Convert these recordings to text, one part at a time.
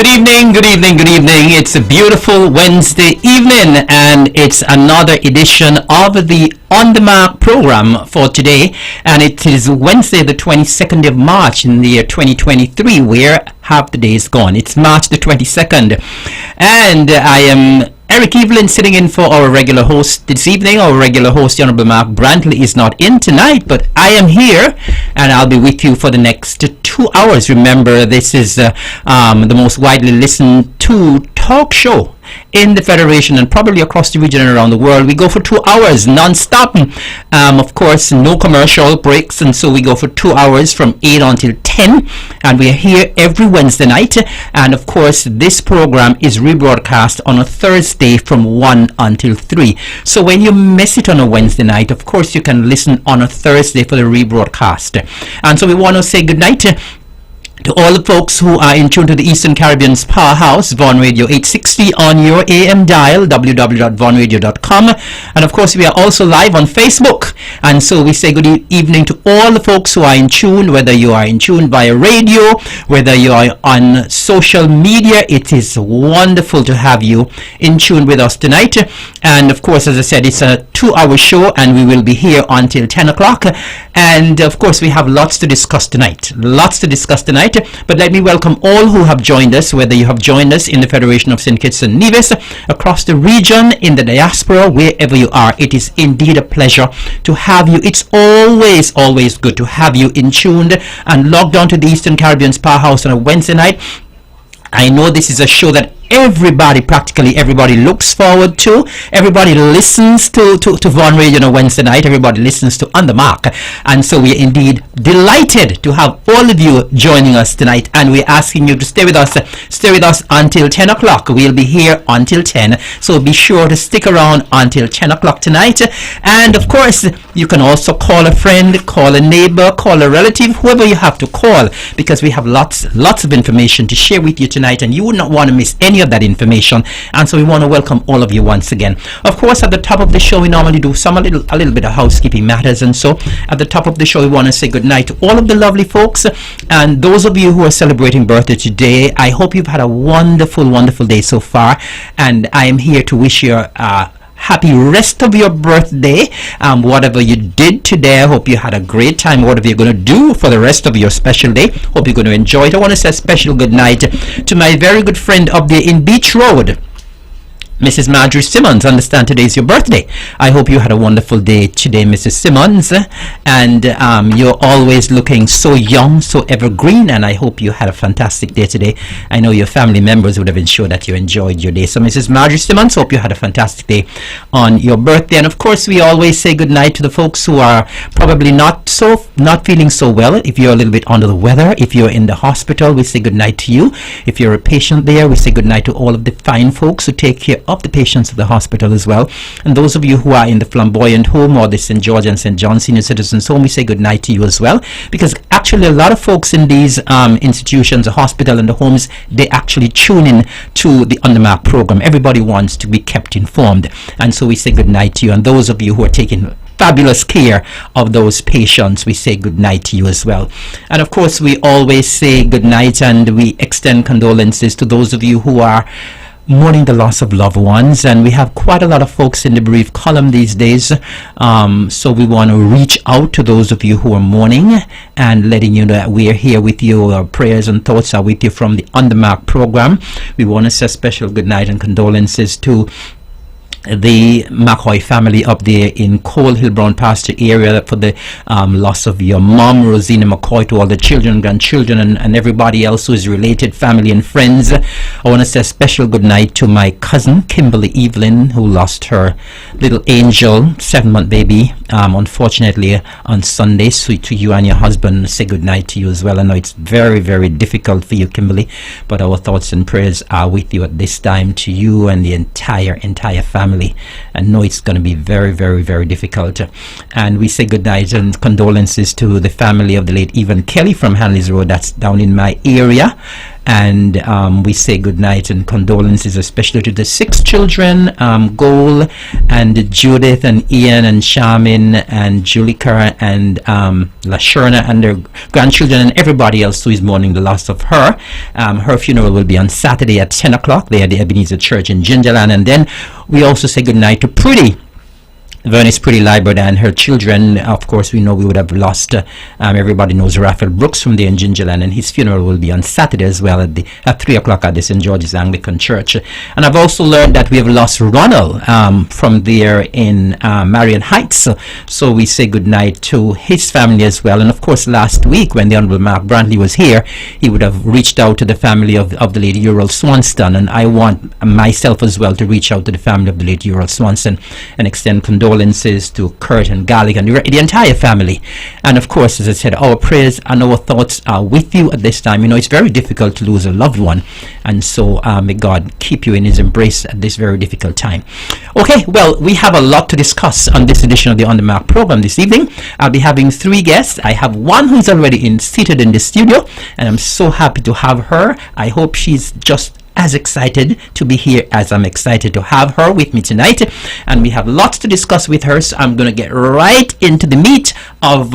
Good evening, good evening, good evening. It's a beautiful Wednesday evening and it's another edition of the On the Mark program for today. And it is Wednesday the 22nd of March in the year 2023, where half the day is gone. It's March the 22nd. And I am Eric Evelyn sitting in for our regular host this evening. Our regular host, the Honorable Mark Brantley, is not in tonight, but I am here and I'll be with you for the next 2 hours. Remember, this is the most widely listened to talk show in the Federation and probably across the region and around the world. We go for 2 hours non-stop. Of course, no commercial breaks, and so we go for 2 hours from 8 until 10, and we are here every Wednesday night. And of course, this program is rebroadcast on a Thursday from 1 until 3. So when you miss it on a Wednesday night, of course, you can listen on a Thursday for the rebroadcast. And so we want to say good night to all the folks who are in tune to the Eastern Caribbean's powerhouse, Vaughan Radio 860 on your AM dial, www.vaughanradio.com. And of course, we are also live on Facebook. And so we say good evening to all the folks who are in tune, whether you are in tune via radio, whether you are on social media. It is wonderful to have you in tune with us tonight. And of course, as I said, it's a 2-hour show and we will be here until 10 o'clock. And of course, we have lots to discuss tonight. But let me welcome all who have joined us, whether you have joined us in the Federation of St. Kitts and Nevis, across the region, in the diaspora, wherever you are. It is indeed a pleasure to have you. It's always good to have you in tuned and logged on to the Eastern Caribbean's powerhouse on a Wednesday night. I know this is a show that practically everybody looks forward to. Everybody listens to Vaughan Radio on a Wednesday night. Everybody listens to On the Mark. And so we are indeed delighted to have all of you joining us tonight. And we're asking you to stay with us until 10 o'clock. We'll be here until 10. So be sure to stick around until 10 o'clock tonight. And of course, you can also call a friend, call a neighbor, call a relative, whoever you have to call, because we have lots of information to share with you tonight, and you would not want to miss any of that information. And so we want to welcome all of you once again. Of course, at the top of the show, we normally do a little bit of housekeeping matters, and so at the top of the show, we want to say good night to all of the lovely folks, and those of you who are celebrating birthday today. I hope you've had a wonderful day so far, and I am here to wish you happy rest of your birthday. Whatever you did today, I hope you had a great time. Whatever you're going to do for the rest of your special day, hope you're going to enjoy it. I want to say a special good night to my very good friend up there in Beach Road, Mrs. Marjorie Simmons. I understand today is your birthday. I hope you had a wonderful day today, Mrs. Simmons. And you're always looking so young, so evergreen. And I hope you had a fantastic day today. I know your family members would have ensured that you enjoyed your day. So, Mrs. Marjorie Simmons, hope you had a fantastic day on your birthday. And of course, we always say good night to the folks who are probably not feeling so well. If you're a little bit under the weather, if you're in the hospital, we say good night to you. If you're a patient there, we say good night to all of the fine folks who take care of the patients of the hospital as well. And those of you who are in the Flamboyant Home or the St. George and St. John Senior Citizens Home, we say good night to you as well, because actually a lot of folks in these institutions, the hospital and the homes, they actually tune in to the On the Mark program. Everybody wants to be kept informed, and so we say good night to you. And those of you who are taking fabulous care of those patients, we say good night to you as well. And of course, we always say good night and we extend condolences to those of you who are mourning the loss of loved ones, and we have quite a lot of folks in the bereaved column these days, so we want to reach out to those of you who are mourning and letting you know that we are here with you. Our prayers and thoughts are with you from the On the Mark program. We want to say special good night and condolences to the McCoy family up there in Coal Hill Brown Pasture area for the loss of your mom, Rosina McCoy, to all the children, grandchildren, and everybody else who is related, family and friends. I want to say a special good night to my cousin, Kimberly Evelyn, who lost her little angel, 7-month baby, unfortunately on Sunday. So to you and your husband, say good night to you as well. I know it's very difficult for you, Kimberly, but our thoughts and prayers are with you at this time, to you and the entire family. family. I know it's going to be very, very, very difficult. And we say good night and condolences to the family of the late Evelyn Kelly from Hanley's Road. That's down in my area. And we say good night and condolences especially to the 6 children, Goal and Judith and Ian and Charmin and Julika and Lashurna and their grandchildren and everybody else who is mourning the loss of her. Her funeral will be on Saturday at 10 o'clock there at the Ebenezer Church in Gingerland. And then we also say good night to Vernice Pretty Library and her children. Of course, we know we would have lost, everybody knows Raphael Brooks from there in Gingerland, and his funeral will be on Saturday as well at 3 o'clock at the St. George's Anglican Church. And I've also learned that we have lost Ronald from there in Marion Heights. So we say good night to his family as well. And of course, last week when the Honorable Mark Brantley was here, he would have reached out to the family of the late Ural Swanston. And I want myself as well to reach out to the family of the late Ural Swanston and extend condolences to Kurt and Garlic and the entire family. And of course, as I said, our prayers and our thoughts are with you at this time. You know, it's very difficult to lose a loved one, and so may God keep you in his embrace at this very difficult time. Okay, well, we have a lot to discuss on this edition of the On The Mark program this evening. I'll be having 3 guests. I have one who's already seated in the studio, and I'm so happy to have her. I hope she's just as excited to be here as I'm excited to have her with me tonight, and we have lots to discuss with her, so I'm going to get right into the meat of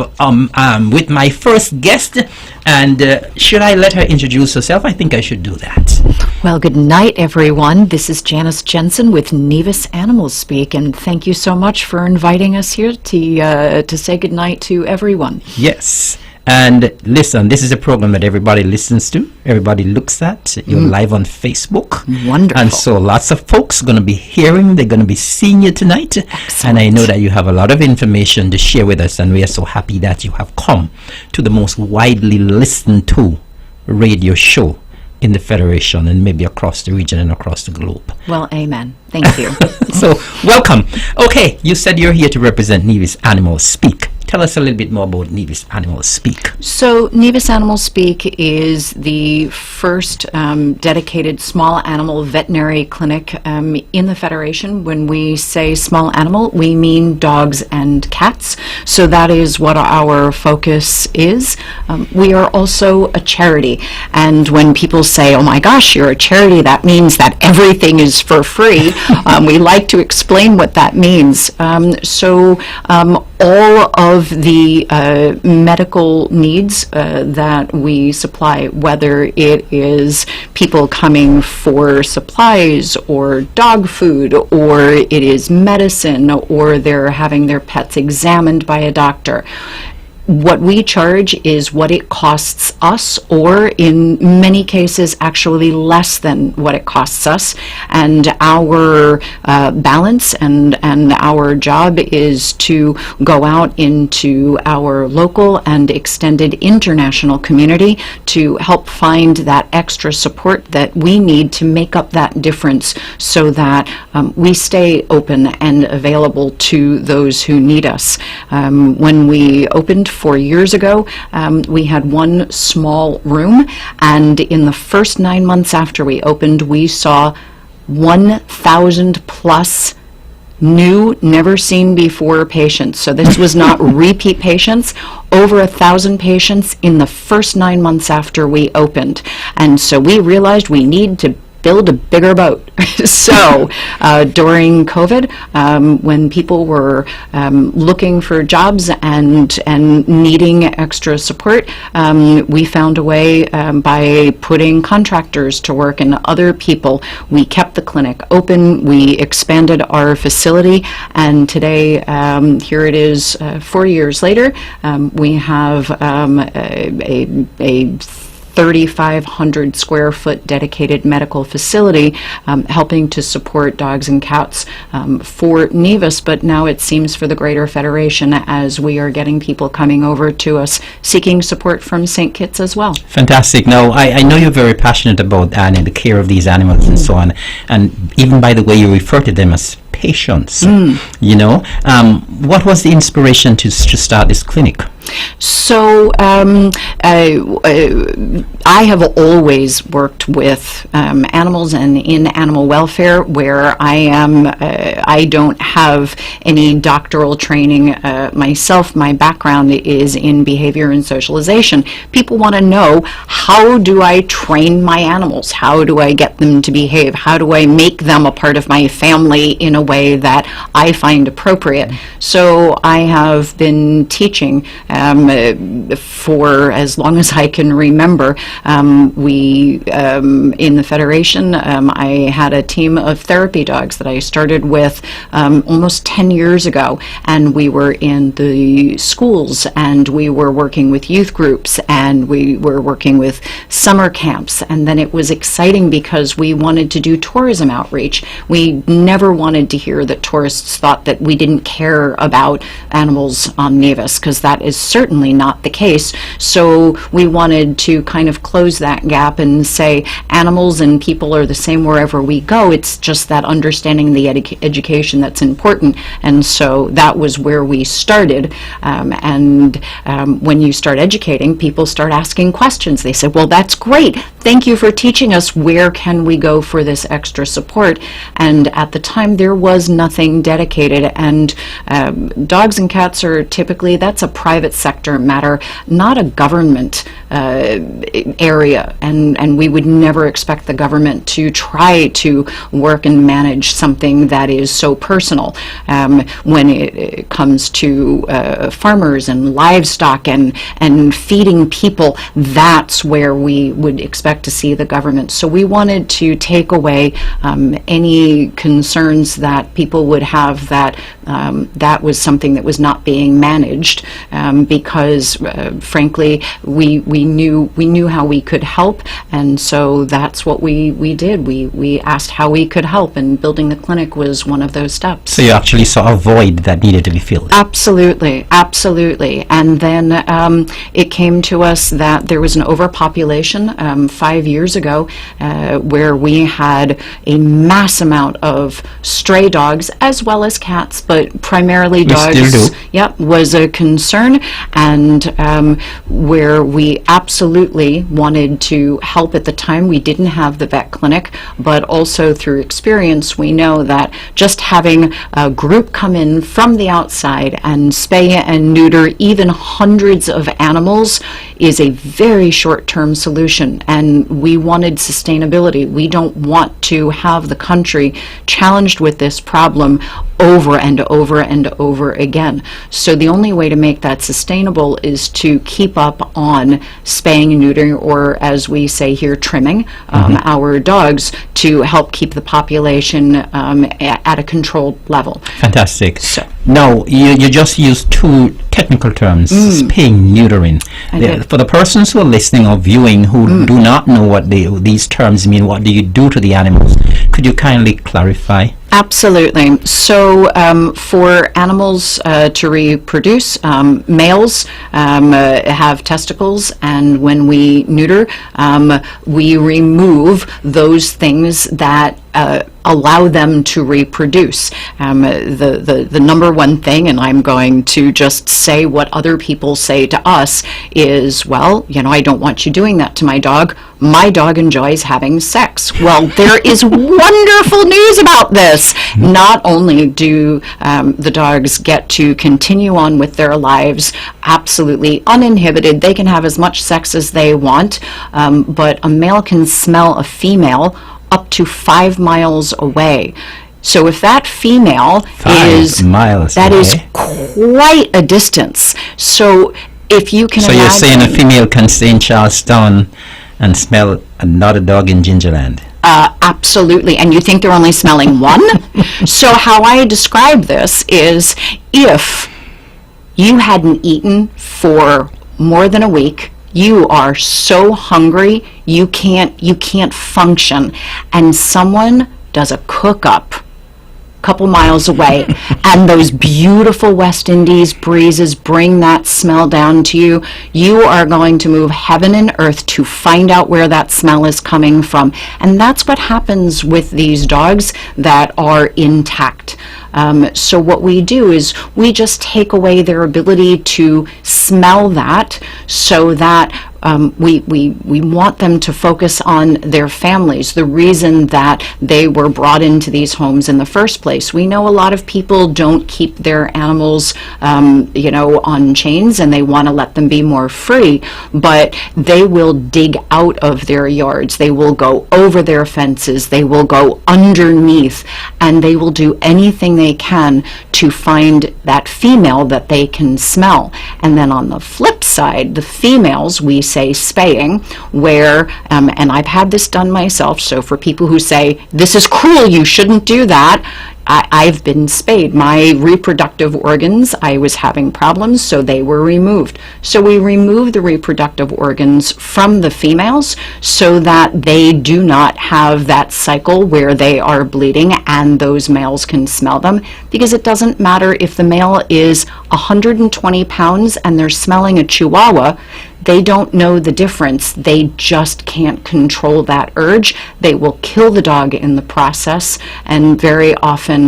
with my first guest. And should I let her introduce herself? I think I should do that. Well, good night, everyone. This is Janice Jensen with Nevis Animal Speak, and thank you so much for inviting us here to say good night to everyone. Yes. And listen, this is a program that everybody listens to, everybody looks at. You're live on Facebook. Wonderful. And so lots of folks are going to be hearing, they're going to be seeing you tonight. Excellent. And I know that you have a lot of information to share with us, and we are so happy that you have come to the most widely listened to radio show in the Federation and maybe across the region and across the globe. Well, amen. Thank you. So, welcome. Okay, you said you're here to represent Nevis Animal Speak. Tell us a little bit more about Nevis Animal Speak. So Nevis Animal Speak is the first dedicated small animal veterinary clinic in the Federation. When we say small animal, we mean dogs and cats. So that is what our focus is. We are also a charity. And when people say, oh my gosh, you're a charity, that means that everything is for free. We like to explain what that means. All of the medical needs that we supply, whether it is people coming for supplies or dog food, or it is medicine, or they're having their pets examined by a doctor, what we charge is what it costs us, or in many cases actually less than what it costs us. And our balance and our job is to go out into our local and extended international community to help find that extra support that we need to make up that difference, so that we stay open and available to those who need us. When we opened 4 years ago, we had one small room, and in the first 9 months after we opened, we saw 1,000 plus new, never seen before patients. So this was not repeat patients, over 1,000 patients in the first 9 months after we opened. And so we realized we need to build a bigger boat. So during COVID, when people were looking for jobs and needing extra support, we found a way by putting contractors to work and other people. We kept the clinic open, we expanded our facility, and today, here it is 4 years later, we have a 3,500 square foot dedicated medical facility helping to support dogs and cats for Nevis, but now it seems for the greater Federation, as we are getting people coming over to us seeking support from St. Kitts as well. Fantastic. Now, I know you're very passionate about the care of these animals and so on, and even by the way you refer to them as patients. What was the inspiration to start this clinic? So I have always worked with animals and in animal welfare, where I don't have any doctoral training myself. My background is in behavior and socialization. People want to know, how do I train my animals? How do I get them to behave? How do I make them a part of my family in a way that I find appropriate? So I have been teaching for as long as I can remember. We in the Federation, I had a team of therapy dogs that I started with almost 10 years ago, and we were in the schools, and we were working with youth groups, and we were working with summer camps. And then it was exciting because we wanted to do tourism outreach. We never wanted to hear that tourists thought that we didn't care about animals on Nevis, because that is certainly not the case. So we wanted to kind of close that gap and say animals and people are the same wherever we go. It's just that understanding the education that's important. And so that was where we started. When you start educating, people start asking questions. They say, well, that's great. Thank you for teaching us. Where can we go for this extra support? And at the time, there was nothing dedicated. And dogs and cats are typically, that's a private sector matter, not a government area. And we would never expect the government to try to work and manage something that is so personal. When it comes to farmers and livestock and feeding people, that's where we would expect to see the government. So we wanted to take away any concerns that people would have that that was something that was not being managed, because frankly we knew how we could help, and so that's what we did. We asked how we could help, and building the clinic was one of those steps. So you actually saw a void that needed to be filled. Absolutely. And then it came to us that there was an overpopulation 5 years ago, where we had a mass amount of stray dogs as well as cats, but primarily dogs. We still do. Yep, was a concern, and where we absolutely wanted to help. At the time, we didn't have the vet clinic, but also through experience, we know that just having a group come in from the outside and spay and neuter even hundreds of animals is a very short-term solution, and we wanted sustainability. We don't want to have the country challenged with this problem over and over and over again. So the only way to make that sustainable is to keep up on spaying and neutering, or as we say here, trimming our dogs, to help keep the population at a controlled level. Fantastic. So, now, you just used two technical terms, spaying, neutering. For the persons who are listening or viewing who do not know what these terms mean, what do you do to the animals? Could you kindly clarify? Absolutely. So for animals to reproduce, males have testicles, and when we neuter, we remove those things that allow them to reproduce. The number one thing, and I'm going to just say what other people say to us, is, well, I don't want you doing that to my dog. My dog enjoys having sex. Well, there is wonderful news about this. Not only do the dogs get to continue on with their lives absolutely uninhibited, they can have as much sex as they want, but a male can smell a female up to 5 miles away. So if that female is 5 miles that away. Is quite a distance. So if you can imagine, you're saying a female can stay in Charlestown and smell another dog in Gingerland? Absolutely. And you think they're only smelling one? So how I describe this is, if you hadn't eaten for more than a week, you are so hungry, you can't function, and someone does a cook-up couple miles away, and those beautiful West Indies breezes bring that smell down to you, you are going to move heaven and earth to find out where that smell is coming from. And that's what happens with these dogs that are intact. So what we do is we just take away their ability to smell that, so that we want them to focus on their families, the reason that they were brought into these homes in the first place. We know a lot of people don't keep their animals, on chains, and they want to let them be more free, but they will dig out of their yards. They will go over their fences. They will go underneath, and they will do anything they can to find that female that they can smell. And then on the flip side, the females, we say spaying, where, and I've had this done myself, so for people who say, this is cruel, you shouldn't do that, I've been spayed. My reproductive organs, I was having problems, so they were removed. So we remove the reproductive organs from the females so that they do not have that cycle where they are bleeding and those males can smell them, because it doesn't matter if the male is 120 pounds and they're smelling a Chihuahua. They don't know the difference. They just can't control that urge. They will kill the dog in the process, and very often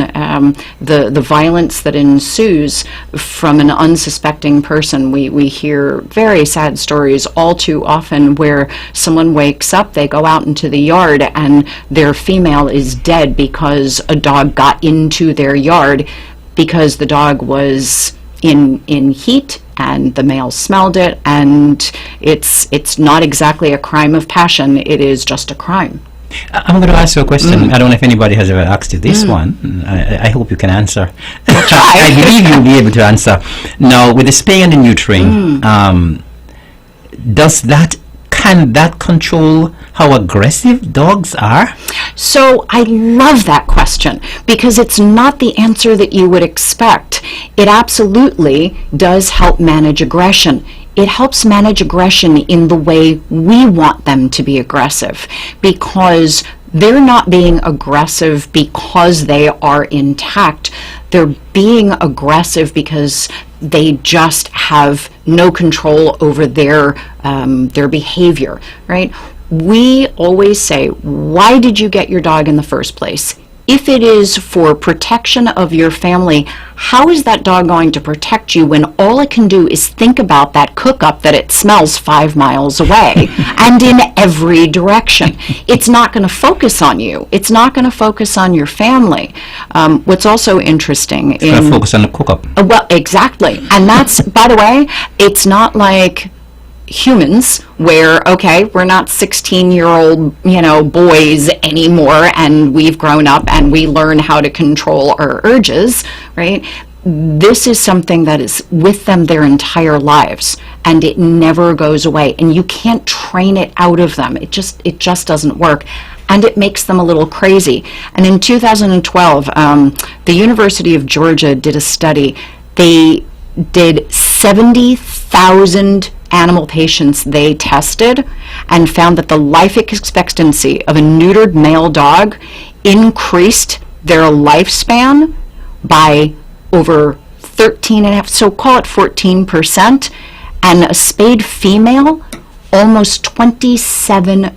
the violence that ensues from an unsuspecting person. We hear very sad stories all too often where someone wakes up, they go out into the yard, and their female is dead because a dog got into their yard because the dog was in heat and the male smelled it, and it's not exactly a crime of passion, it is just a crime. I'm going to ask you a question. I don't know if anybody has ever asked you this one. I hope you can answer. I believe you'll be able to answer. Now, with the spaying and the neutering, can that control how aggressive dogs are? So I love that question, because it's not the answer that you would expect. It absolutely does help manage aggression. It helps manage aggression in the way we want them to be aggressive, because they're not being aggressive because they are intact. They're being aggressive because they just have no control over their behavior, right? We always say, why did you get your dog in the first place? If it is for protection of your family, how is that dog going to protect you when all it can do is think about that cook-up that it smells 5 miles away and in every direction? It's not going to focus on you. It's not going to focus on your family. What's also interesting It's going to focus on the cook-up. Well, exactly. And that's, by the way, it's not like humans where, okay, we're not 16-year-old, boys anymore, and we've grown up and we learn how to control our urges, right? This is something that is with them their entire lives, and it never goes away, and you can't train it out of them. It just doesn't work. And it makes them a little crazy. And in 2012, the University of Georgia did a study. They did 70,000 animal patients they tested and found that the life expectancy of a neutered male dog increased their lifespan by over 13.5, so call it 14%, and a spayed female almost 27%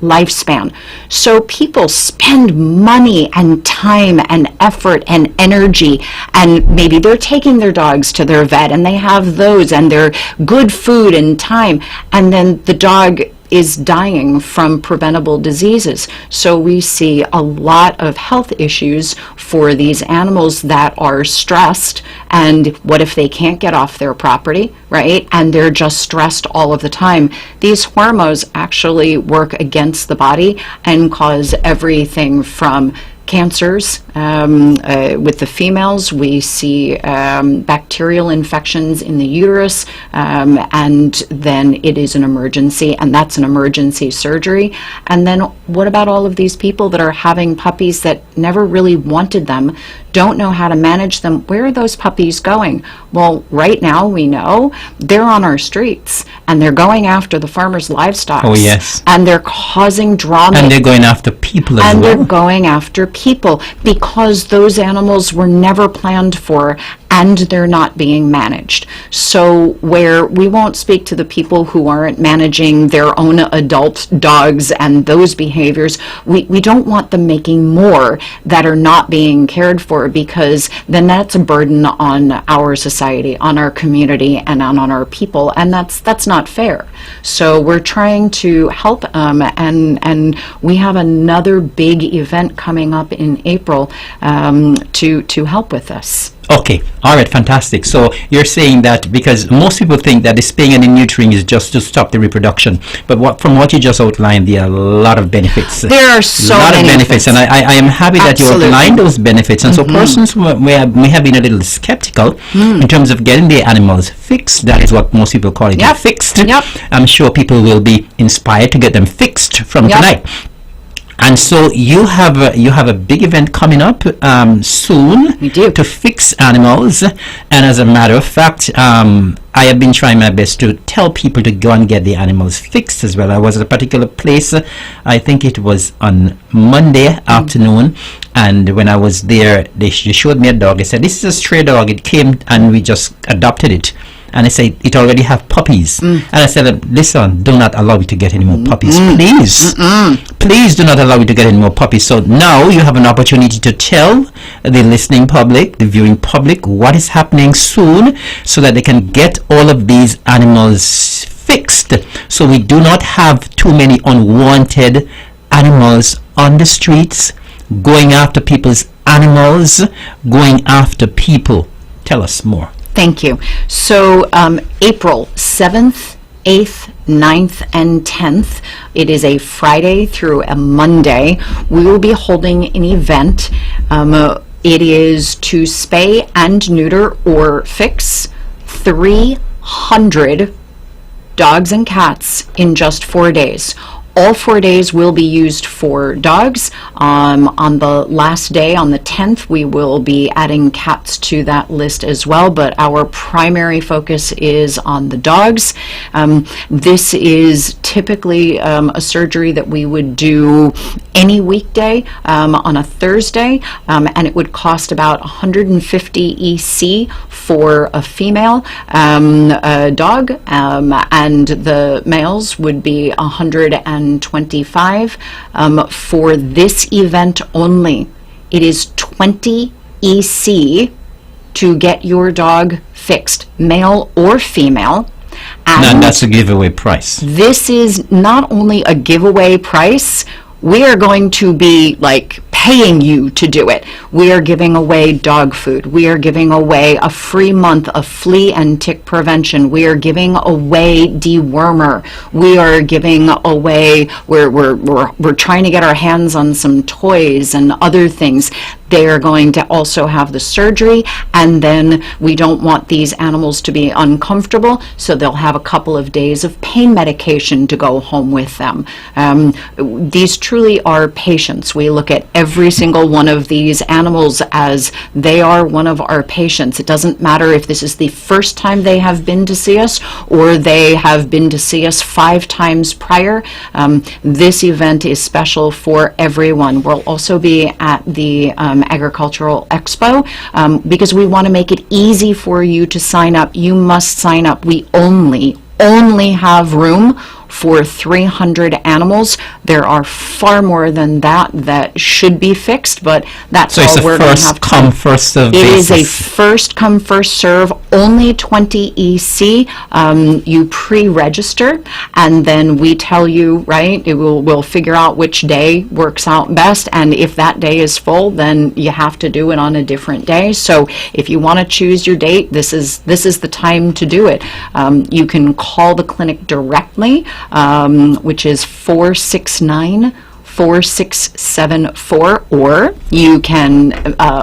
lifespan. So people spend money and time and effort and energy, and maybe they're taking their dogs to their vet and they have those and they're good food and time, and then the dog is dying from preventable diseases. So we see a lot of health issues for these animals that are stressed, and what if they can't get off their property, right? And they're just stressed all of the time. These hormones actually work against the body and cause everything from cancers. With the females, we see bacterial infections in the uterus, and then it is an emergency, and that's an emergency surgery. And then what about all of these people that are having puppies that never really wanted them, don't know how to manage them? Where are those puppies going? Well, right now we know they're on our streets, and they're going after the farmers' livestock. Oh, yes. And they're causing drama. And they're going after people as well. And they're going after people because those animals were never planned for and they're not being managed. So where we won't speak to the people who aren't managing their own adult dogs and those behaviors, we don't want them making more that are not being cared for, because then that's a burden on our society, on our community, and on our people, and that's not fair. So we're trying to help, and we have another big event coming up in April to help with this. Okay, all right, fantastic. So you're saying that because most people think that the spaying and the neutering is just to stop the reproduction, but from what you just outlined, there are a lot of benefits. There are so many many benefits, and I am happy that you Absolutely. outlined those benefits. And so persons who may have been a little skeptical in terms of getting their animals fixed, that is what most people call it, Yep. fixed. Yep. I'm sure people will be inspired to get them fixed from Yep. tonight. And so you have a big event coming up soon. We do. To fix animals, and as a matter of fact, I have been trying my best to tell people to go and get the animals fixed as well. I was at a particular place, I think it was on Monday afternoon, and when I was there, they showed me a dog. They said, "This is a stray dog. It came and we just adopted it." And I said, "It already have puppies." And I said, "Listen, do not allow it to get any more puppies, please. Please do not allow it to get any more puppies." So now you have an opportunity to tell the listening public, the viewing public, what is happening soon, so that they can get all of these animals fixed, so we do not have too many unwanted animals on the streets, going after people's animals, going after people. Tell us more. Thank you. So April 7th, 8th, 9th, and 10th, it is a Friday through a Monday, we will be holding an event. It is to spay and neuter or fix 300 dogs and cats in just 4 days. All 4 days will be used for dogs. On the last day, on the 10th, we will be adding cats to that list as well, but our primary focus is on the dogs. This is typically a surgery that we would do any weekday on a Thursday, and it would cost about 150 EC for a female dog, and the males would be 125 for this event only. It is 20 EC to get your dog fixed, male or female. And that's a giveaway price. This is not only a giveaway price, we are going to be like paying you to do it. We are giving away dog food. We are giving away a free month of flea and tick prevention. We are giving away dewormer. We are giving away, we're trying to get our hands on some toys and other things. They are going to also have the surgery, and then we don't want these animals to be uncomfortable, so they'll have a couple of days of pain medication to go home with them. These truly are patients. We look at every single one of these animals as they are one of our patients. It doesn't matter if this is the first time they have been to see us or they have been to see us 5 times prior. This event is special for everyone. We'll also be at the Agricultural Expo because we want to make it easy for you to sign up. You must sign up. We only have room for 300 animals. There are far more than that should be fixed, but that's So all it's we're a going to first have to come, do. first serve It is a basis. first come, first serve, only 20 EC. You pre-register, and then we tell you, right, we'll figure out which day works out best, and if that day is full, then you have to do it on a different day. So if you want to choose your date, this is the time to do it. You can call the clinic directly, which is 469-4674, or you can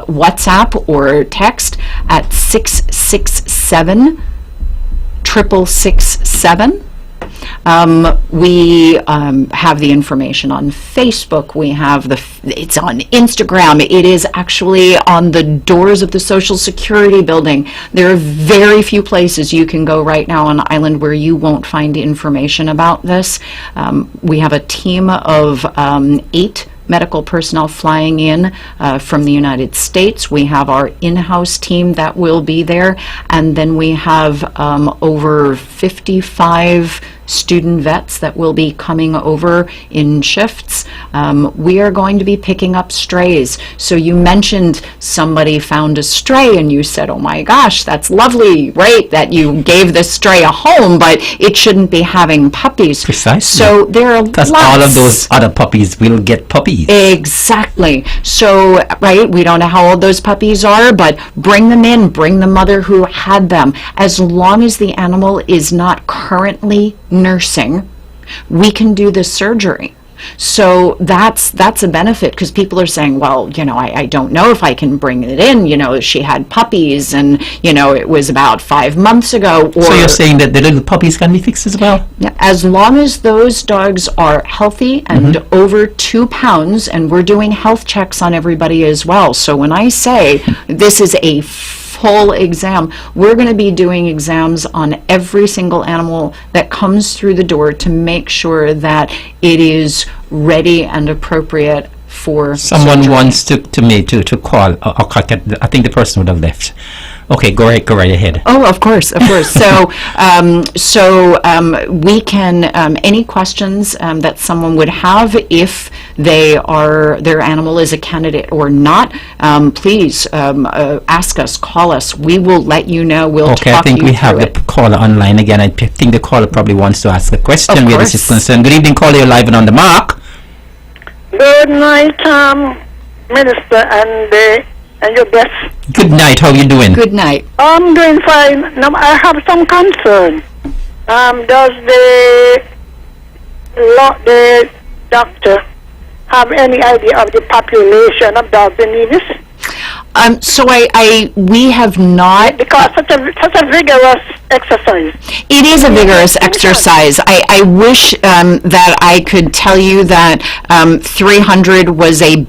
WhatsApp or text at 667-667. We have the information on Facebook. We have it's on Instagram. It is actually on the doors of the Social Security building. There are very few places you can go right now on the island where you won't find information about this. We have a team of 8 medical personnel flying in from the United States. We have our in-house team that will be there, and then we have over 55 student vets that will be coming over in shifts. We are going to be picking up strays. So you mentioned somebody found a stray and you said, oh my gosh, that's lovely, right, that you gave this stray a home, but it shouldn't be having puppies. Precisely. So there are because lots. all of those other puppies will get puppies. Exactly. So, right, we don't know how old those puppies are, but bring them in, bring the mother who had them. As long as the animal is not currently nursing, we can do this surgery. So that's a benefit, because people are saying, well, I don't know if I can bring it in. She had puppies and, it was about 5 months ago. Or, so you're saying that the little puppies can be fixed as well? as long as those dogs are healthy and over 2 pounds, and we're doing health checks on everybody as well. So when I say this is a full exam, we're going to be doing exams on every single animal that comes through the door to make sure that it is ready and appropriate for Someone surgery. wants to call. I think the person would have left. Okay, go right ahead. Oh, of course. So, we can, any questions that someone would have, if their animal is a candidate or not, please ask us, call us. We will let you know. We'll Okay, I talk think you we have through the it. caller online again. I think the caller probably wants to ask a question Of where this is course. concerned. Good evening, caller. You're live and on the mark. Good night, Minister, and your guest. Good night. How you doing? Good night. I'm doing fine. Now, I have some concern. Does the doctor have any idea of the population of dogs in Nevis? So we have not. Because such a vigorous exercise. It is a vigorous exercise. I wish that I could tell you that 300 was a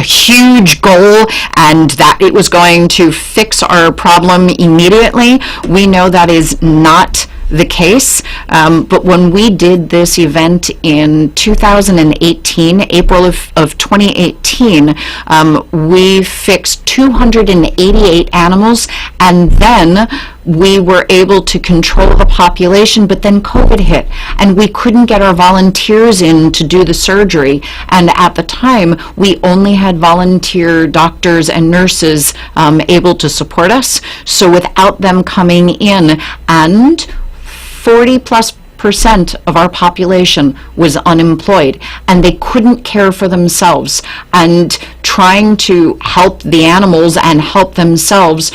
huge goal and that it was going to fix our problem immediately. We know that is not the case, but when we did this event in 2018, April of 2018, we fixed 288 animals, and then we were able to control the population, but then COVID hit, and we couldn't get our volunteers in to do the surgery, and at the time, we only had volunteer doctors and nurses able to support us, so without them coming in, and 40+% of our population was unemployed, and they couldn't care for themselves. And trying to help the animals and help themselves,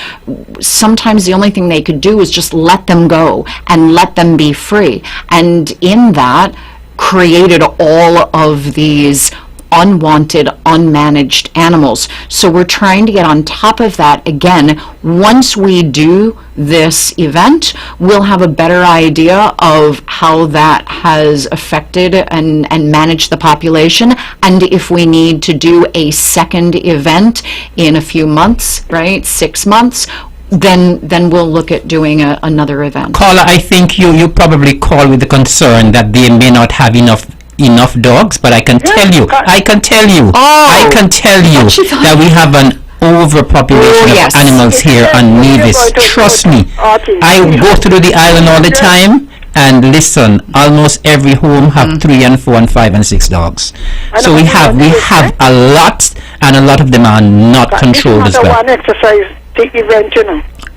sometimes the only thing they could do was just let them go and let them be free. And in that, created all of these unwanted, unmanaged animals. So we're trying to get on top of that again. Once we do this event, we'll have a better idea of how that has affected and managed the population, and if we need to do a second event in a few months, right, 6 months, then we'll look at doing another event. Caller, I think you probably call with the concern that they may not have enough dogs, but I can tell you that we have an overpopulation of animals here on Nevis. Trust me, I go through the island all the time, and listen, almost every home have 3 and 4 and 5 and 6 dogs. So we have a lot, and a lot of them are not controlled as well. One exercise, the event,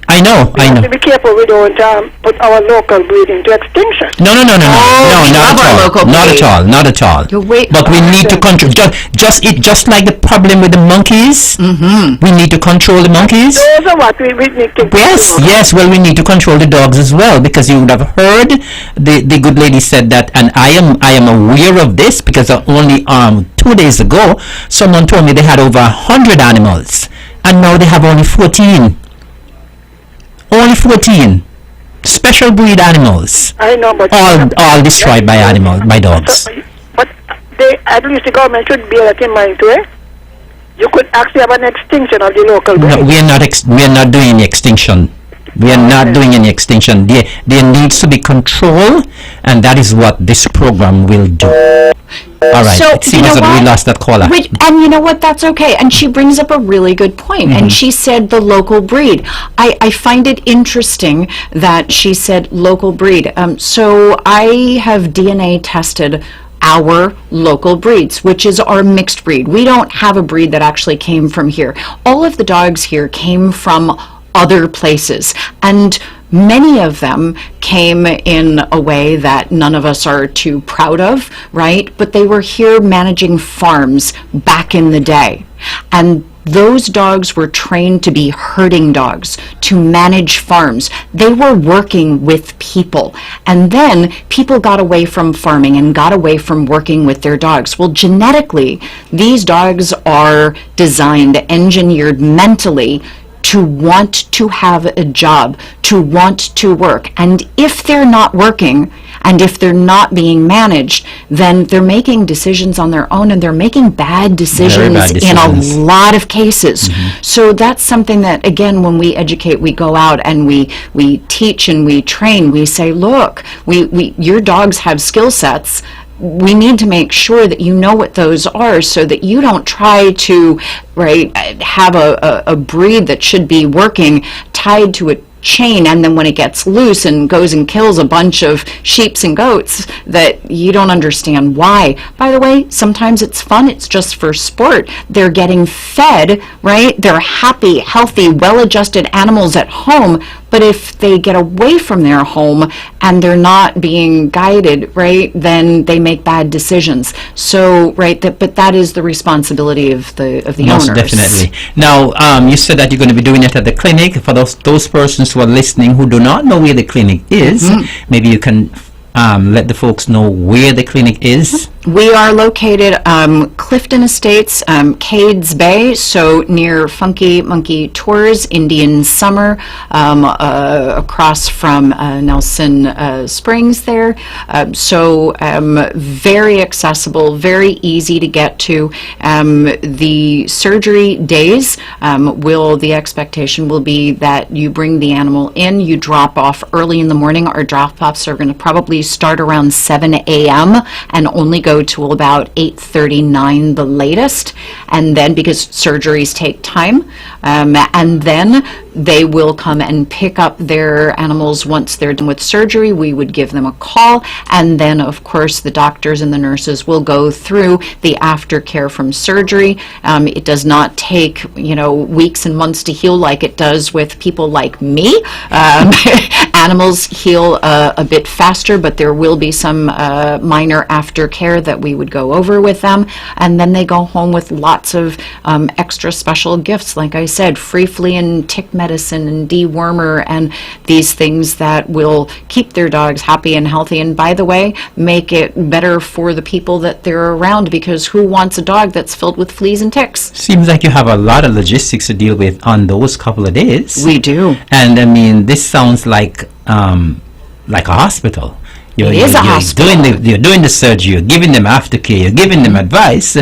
I know. We have to be careful we don't put our local breed into extinction. No, not at all. But we need to control. Just like the problem with the monkeys. We need to control the monkeys. Those are what we need to. Yes. Well, we need to control the dogs as well, because you would have heard the good lady said that, and I am aware of this because only 2 days ago someone told me they had over 100 animals, and now they have only 14. Only 14 special breed animals. I know, but all destroyed by dogs. But at least the government should bear that in mind too. You could actually have an extinction of the local breed. No, we are not doing any extinction. We are not doing any extinction. There needs to be control, and that is what this program will do. All right. So, It seems you know that we what? lost that caller. And you know what? That's okay. And she brings up a really good point. And she said the local breed. I find it interesting that she said local breed. So I have DNA tested our local breeds, which is our mixed breed. We don't have a breed that actually came from here. All of the dogs here came from other places, and many of them came in a way that none of us are too proud of, right? But they were here managing farms back in the day. And those dogs were trained to be herding dogs, to manage farms. They were working with people. And then people got away from farming and got away from working with their dogs. Well, genetically, these dogs are designed, engineered mentally to want to have a job, to want to work. And if they're not working, and if they're not being managed, then they're making decisions on their own, and they're making bad decisions, in a lot of cases. So that's something that, again, when we educate, we go out and we teach and we train. We say, look, your dogs have skill sets. We need to make sure that you know what those are, so that you don't try to, right, have a breed that should be working tied to a chain, and then when it gets loose and goes and kills a bunch of sheeps and goats, that you don't understand why. By the way, sometimes it's fun, it's just for sport. They're getting fed, right? They're happy, healthy, well-adjusted animals at home, but if they get away from their home and they're not being guided, right, then they make bad decisions. So, right, but that is the responsibility of the Most owners. definitely. Now, you said that you're going to be doing it at the clinic. For those persons who are listening who do not know where the clinic is, maybe you can let the folks know where the clinic is. We are located Clifton Estates, Cades Bay, so near Funky Monkey Tours, Indian Summer, across from Nelson Springs there. So very accessible, very easy to get to. The surgery days, the expectation will be that you bring the animal in, you drop off early in the morning. Our drop-offs are going to probably start around 7 a.m. and only go till about 8:39 the latest, and then because surgeries take time, and then they will come and pick up their animals once they're done with surgery. We would give them a call, and then of course the doctors and the nurses will go through the aftercare from surgery. It does not take weeks and months to heal like it does with people like me. Animals heal a bit faster, but there will be some minor aftercare that we would go over with them, and then they go home with lots of extra special gifts, like I said, free flea and tick medicine and dewormer and these things that will keep their dogs happy and healthy, and by the way, make it better for the people that they're around, because who wants a dog that's filled with fleas and ticks? Seems like you have a lot of logistics to deal with on those couple of days. We do. And I mean, this sounds like a hospital. It is a hospital. You're doing the surgery, you're giving them aftercare, you're giving them advice.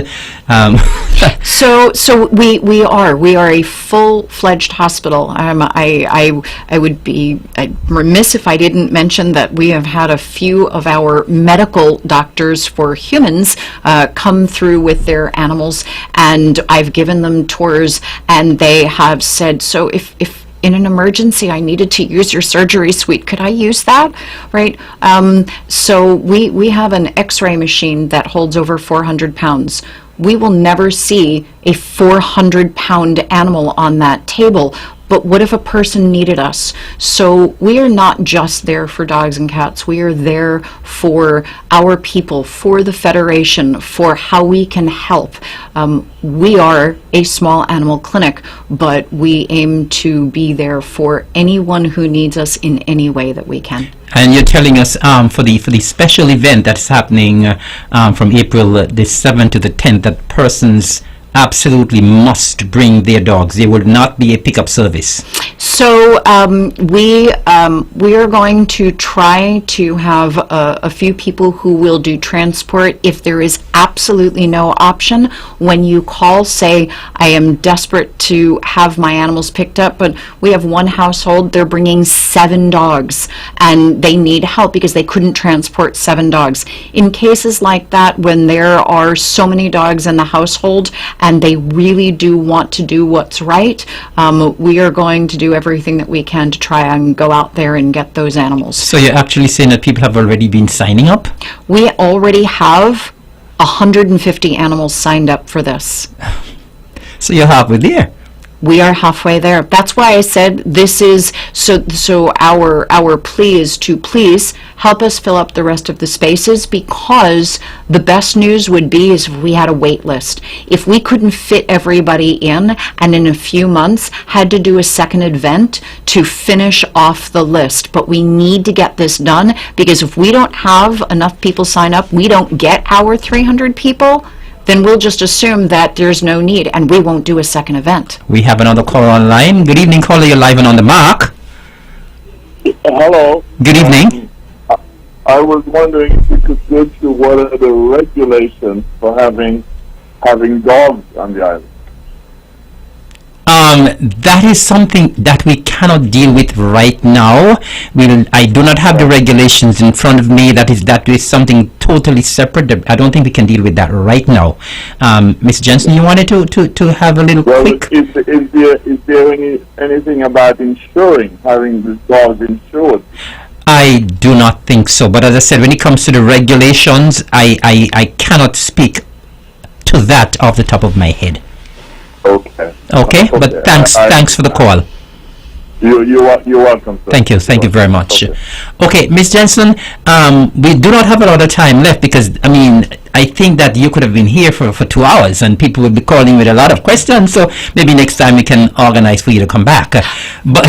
So we are a full-fledged hospital. I would be remiss if I didn't mention that we have had a few of our medical doctors for humans come through with their animals, and I've given them tours, and they have said, so if in an emergency I needed to use your surgery suite, could I use that? Right? So we have an x-ray machine that holds over 400 pounds. We will never see a 400-pound animal on that table. But what if a person needed us? So we are not just there for dogs and cats. We are there for our people, for the Federation, for how we can help. We are a small animal clinic, but we aim to be there for anyone who needs us in any way that we can. And you're telling us for the special event that's happening from April the 7th to the 10th, that persons absolutely must bring their dogs. There will not be a pickup service. So we are going to try to have a few people who will do transport. If there is absolutely no option, when you call, say, I am desperate to have my animals picked up, but we have one household, they're bringing 7 dogs, and they need help because they couldn't transport 7 dogs. In cases like that, when there are so many dogs in the household and they really do want to do what's right, we are going to do everything that we can to try and go out there and get those animals. So you're actually saying that people have already been signing up? We already have 150 animals signed up for this. So you're halfway there. We are halfway there. That's why I said this is, so our plea is to please help us fill up the rest of the spaces, because the best news would be is if we had a wait list. If we couldn't fit everybody in and in a few months had to do a second event to finish off the list. But we need to get this done, because if we don't have enough people sign up, we don't get our 300 people, then we'll just assume that there's no need and we won't do a second event. We have another caller online. Good evening, caller. You're live and on the mark. Hello. Good evening. I was wondering if you could go through what are the regulations for having dogs on the island. That is something that we cannot deal with right now. I do not have the regulations in front of me. That is something totally separate. I don't think we can deal with that right now. Ms. Jensen, you wanted to have a little quick... Is there anything about having the dogs insured? I do not think so. But as I said, when it comes to the regulations, I cannot speak to that off the top of my head. Okay, but thanks for the call. You're welcome, sir. Thank you very much. Okay, Ms. Jensen, we do not have a lot of time left, because I think that you could have been here for 2 hours and people will be calling with a lot of questions, so maybe next time we can organize for you to come back. But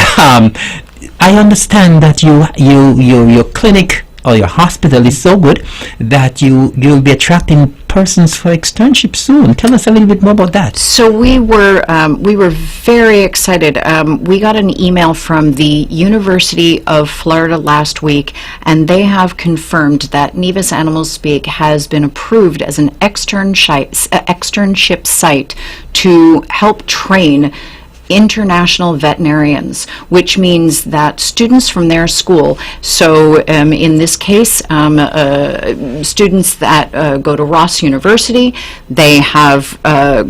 I understand that your clinic or your hospital is so good that you'll be attracting persons for externship soon. Tell us a little bit more about that. So we were very excited. We got an email from the University of Florida last week, and they have confirmed that Nevis Animals Speak has been approved as an externship site to help train international veterinarians, which means that students from their school, so in this case, students that go to Ross University, they have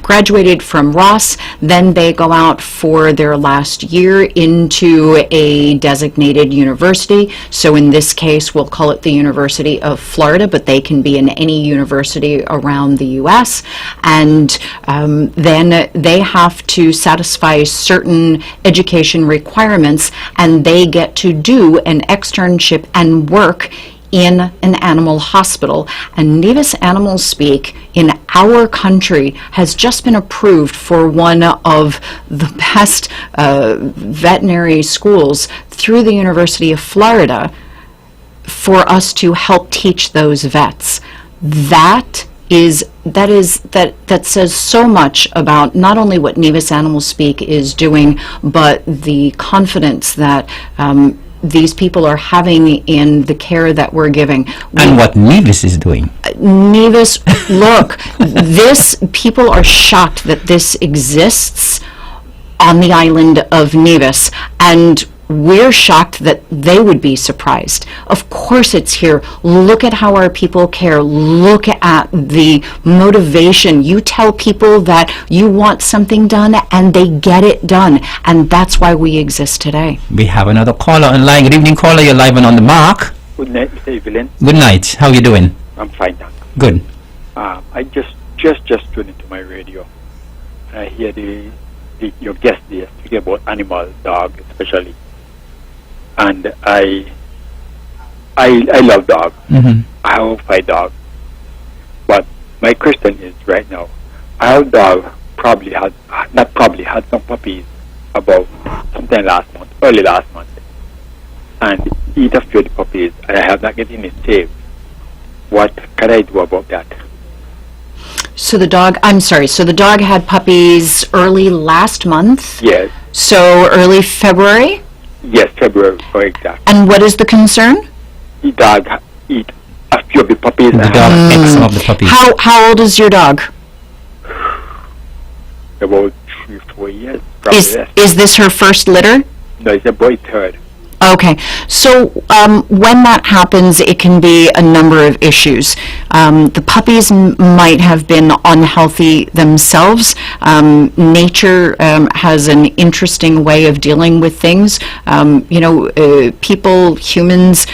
graduated from Ross, then they go out for their last year into a designated university. So in this case, we'll call it the University of Florida, but they can be in any university around the U.S. And then they have to satisfy certain education requirements, and they get to do an externship and work in an animal hospital. And Nevis Animals Speak in our country has just been approved for one of the best veterinary schools through the University of Florida for us to help teach those vets. That says so much about not only what Nevis Animals Speak is doing, but the confidence that these people are having in the care that we're giving. And what Nevis is doing. Nevis, look, people are shocked that this exists on the island of Nevis, and we're shocked that they would be surprised. Of course it's here. Look at how our people care. Look at the motivation. You tell people that you want something done and they get it done. And that's why we exist today. We have another caller online. Good evening, caller. You're live and on the mark. Good night, Mr. Evelyn. Good night. How are you doing? I'm fine, thank you. Good. I just tuned into my radio. I hear your guest there speaking about animal, dog especially. And I love dogs. Mm-hmm. I have 5 dogs. But my question is right now, our dog had some puppies about sometime early last month, and eat a few of the puppies, and I have not getting it saved. What can I do about that? So the dog had puppies early last month? Yes. So early February? Yes, February, for exact. And what is the concern? The dog eat a few of the puppies. The dog ate some of the puppies. How old is your dog? About 3-4 years, probably less. Is this her first litter? No, it's a boy third. Okay, so when that happens, it can be a number of issues. The puppies might have been unhealthy themselves. Nature has an interesting way of dealing with things. People, humans,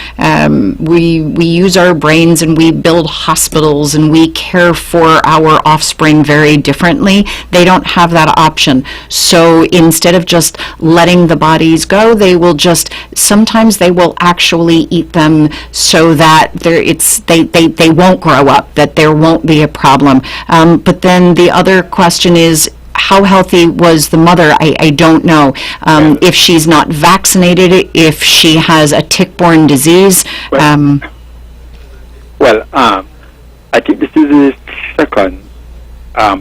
we use our brains and we build hospitals and we care for our offspring very differently. They don't have that option. So instead of just letting the bodies go, they will just sometimes they will actually eat them so that they won't grow up, that there won't be a problem. But then the other question is, how healthy was the mother? I don't know. If she's not vaccinated, if she has a tick-borne disease. I think this is the second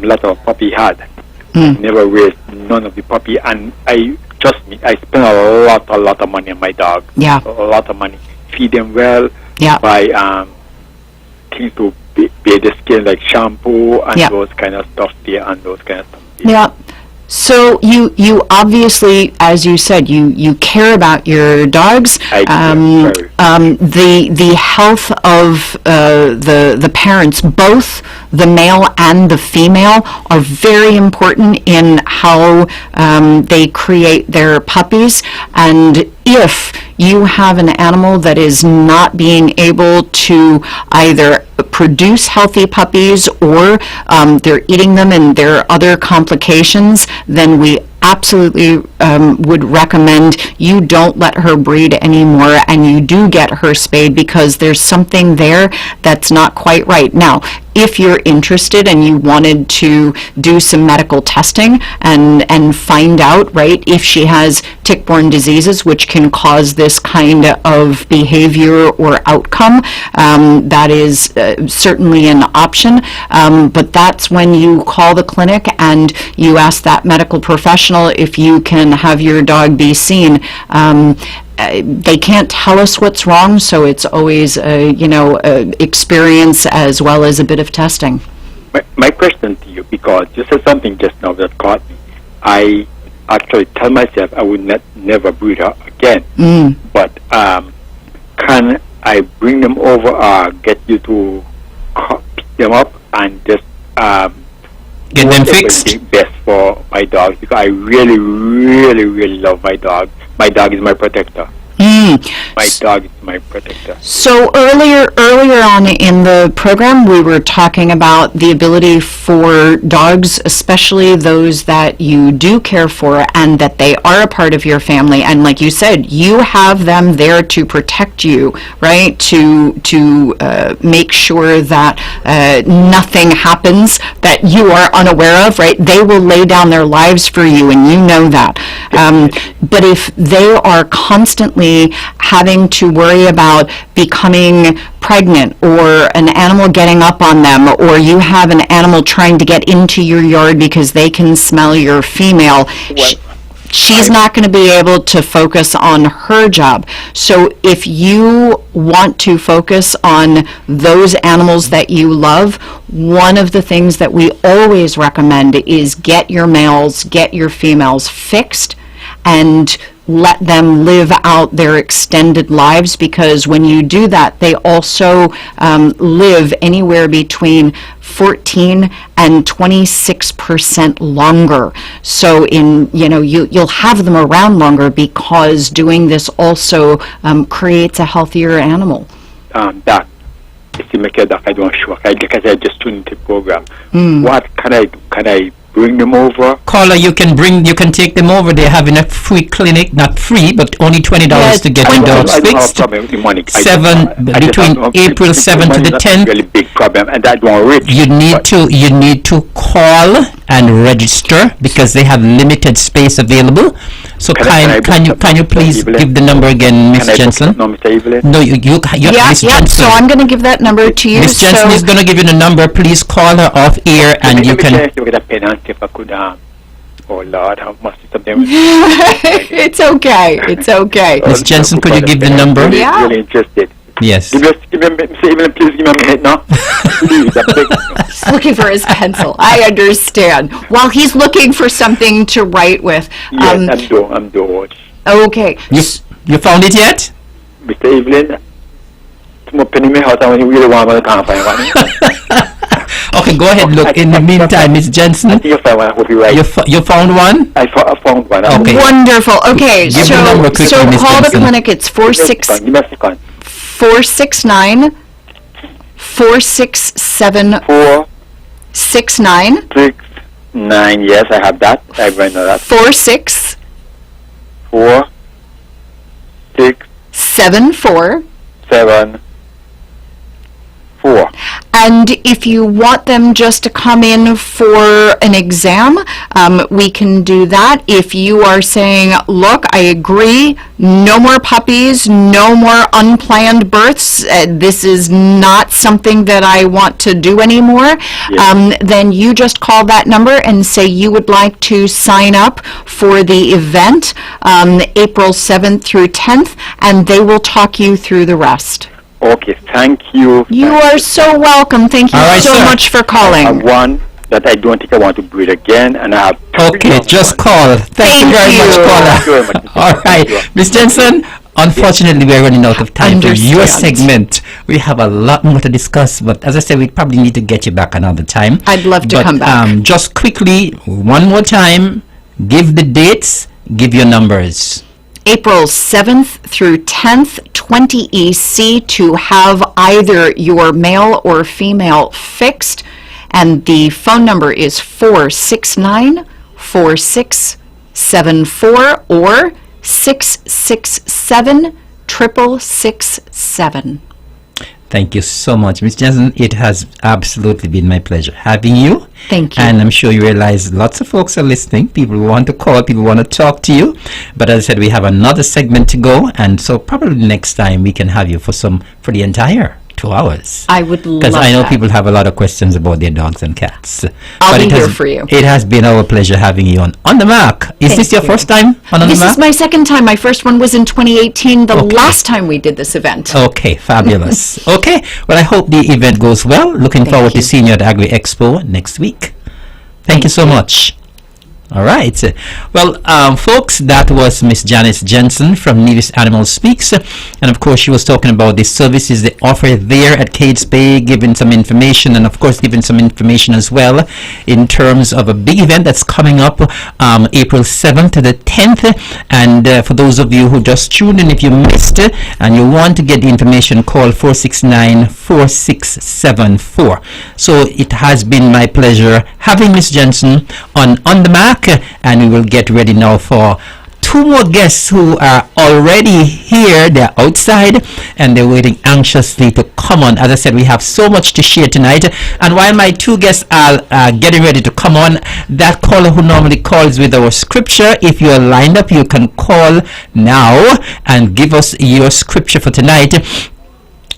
litter of puppy had. Never raised none of the puppy, and trust me, I spend a lot of money on my dog. Yeah. A lot of money. Feed them well. Yeah. Buy things to bathe the skin, like shampoo and Yeah. those kind of stuff there and those kind of stuff. Yeah. So you obviously, as you said, you care about your dogs. I do, The health of the parents, both the male and the female, are very important in how they create their puppies. And if you have an animal that is not being able to either produce healthy puppies or they're eating them and there are other complications, then we absolutely would recommend you don't let her breed anymore and you do get her spayed, because there's something there that's not quite right. Now, if you're interested and you wanted to do some medical testing and find out, right, if she has tick-borne diseases which can cause this kind of behavior or outcome, that is certainly an option. But that's when you call the clinic and you ask that medical professional if you can have your dog be seen. They can't tell us what's wrong, so it's always experience as well as a bit of testing. My question to you, because you said something just now that caught me. I actually tell myself I would never breed her again. But can I bring them over or get you to pick them up and just Get them fixed? The best for my dogs, because I really, really, really love my dog. My dog is my protector. My dog is my protector. So earlier on in the program, we were talking about the ability for dogs, especially those that you do care for and that they are a part of your family. And like you said, you have them there to protect you, right? To make sure that nothing happens that you are unaware of, right? They will lay down their lives for you, and you know that. But if they are constantly having to worry about becoming pregnant or an animal getting up on them, or you have an animal trying to get into your yard because they can smell your female, she's not going to be able to focus on her job. So if you want to focus on those animals that you love, one of the things that we always recommend is get your males, get your females fixed, and let them live out their extended lives, because when you do that, they also live anywhere between 14 and 26% longer. So you'll have them around longer, because doing this also creates a healthier animal. Doc, if you make it, Doc, I don't sure. Because I just tuned into the program. What can I do? Can I bring them over? Caller, you can take them over. They're having a free clinic, not free, but only $20 to get your dogs I don't have a fixed. problem with the money. Between April 7th to the 10th. Really big problem, and I don't rich. You need to call and register, because they have limited space available. So can you please give the number again, Miss Jensen? No, Mr. Evelyn? No, you Miss Jensen. So I'm going to give that number to you. Miss Jensen is going to give you the number. Please call her off air, and you can. If I could Oh Lord, how much is something? It's okay. It's okay. Miss Jensen, could you give the number? Really, Yeah. really interested. Yes. Give me, Mr. Evelyn, please give me a minute now. Please, I'm begging you. He's looking for his pencil. I understand. While he's looking for something to write with. Yes, I'm done. Okay. You found it yet? Mr. Evelyn, tomorrow penny me house, I want you really want to can't find one. Okay, go ahead. Look. In the meantime, Miss Jensen, I think you find one. I hope you're right. you found one? I found one. Okay. Wonderful. Okay, Give the number quickly, so Miss call the Jensen. clinic. It's Give me a second. 469 467 4, 69 6, 9. Yes, I have that. I know that. 46 4, 6, 74. 7, 4. And if you want them just to come in for an exam, we can do that. If you are saying, look, I agree, no more puppies, no more unplanned births, this is not something that I want to do anymore, then you just call that number and say you would like to sign up for the event, April 7th through 10th, and they will talk you through the rest. Okay, thank you. You are so welcome. Thank you All right, so sir. much for I have calling. one that I don't think I want to breed again, and I have Okay, just call. Thank you Thank very you. much, Thank you very caller. much. All right, Thank you. Miss Jensen. Unfortunately, we're running out of time for your Understand. segment. We have a lot more to discuss, but as I said, we probably need to get you back another time. I'd love to But, come back. Just quickly, one more time, give the dates, give your numbers. April 7th through 10th, 20 EC to have either your male or female fixed. And the phone number is 469 4674 or 667 667. Thank you so much, Miss Jensen. It has absolutely been my pleasure having you. Thank you. And I'm sure you realize lots of folks are listening. People want to call, people want to talk to you. But as I said, we have another segment to go, and so probably next time we can have you for the entire 2 hours. I would love Because I know that. people have a lot of questions about their dogs and cats. I'll be it here has, for you. It has been our pleasure having you on the Mark. Is Thank this your you. first time on the This Mark? is my second time. My first one was in 2018, the Okay. last time we did this event. Okay, fabulous. Okay, well, I hope the event goes well. Looking forward to you. seeing you at Agri Expo next week. Thank you so much. All right. Well, folks, that was Miss Janice Jensen from Nevis Animal Speaks. And of course, she was talking about the services they offer there at Cades Bay, giving some information, and of course, giving some information as well in terms of a big event that's coming up April 7th to the 10th. And for those of you who just tuned in, if you missed it and you want to get the information, call 469-4674. So it has been my pleasure having Miss Jensen on the Mark, and we will get ready now for two more guests who are already here. They're outside and they're waiting anxiously to come on. As I said, we have so much to share tonight, and while my two guests are getting ready to come on, that caller who normally calls with our scripture, if you're lined up, you can call now and give us your scripture for tonight.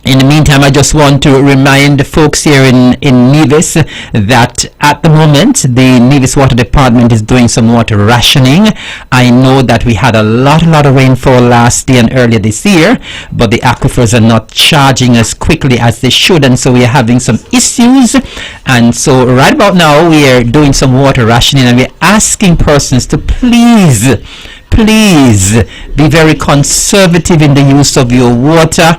In the meantime, I just want to remind folks here in Nevis that at the moment, the Nevis Water Department is doing some water rationing. I know that we had a lot of rainfall last year and earlier this year, but the aquifers are not charging as quickly as they should, and so we are having some issues. And so right about now, we are doing some water rationing, and we're asking persons to please be very conservative in the use of your water.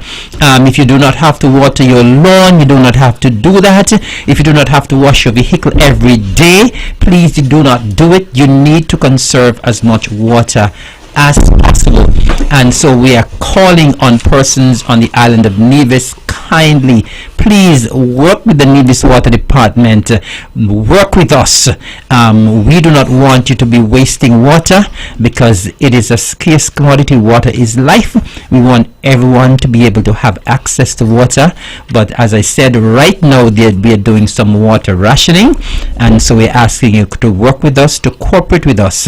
If you do not have to water your lawn, you do not have to do that. If you do not have to wash your vehicle every day, please do not do it. You need to conserve as much water as possible. And so we are calling on persons on the island of Nevis, kindly please work with the Nevis Water Department, work with us. We do not want you to be wasting water because it is a scarce commodity. Water is life. We want everyone to be able to have access to water, but as I said, right now we are doing some water rationing, and so we're asking you to work with us, to cooperate with us.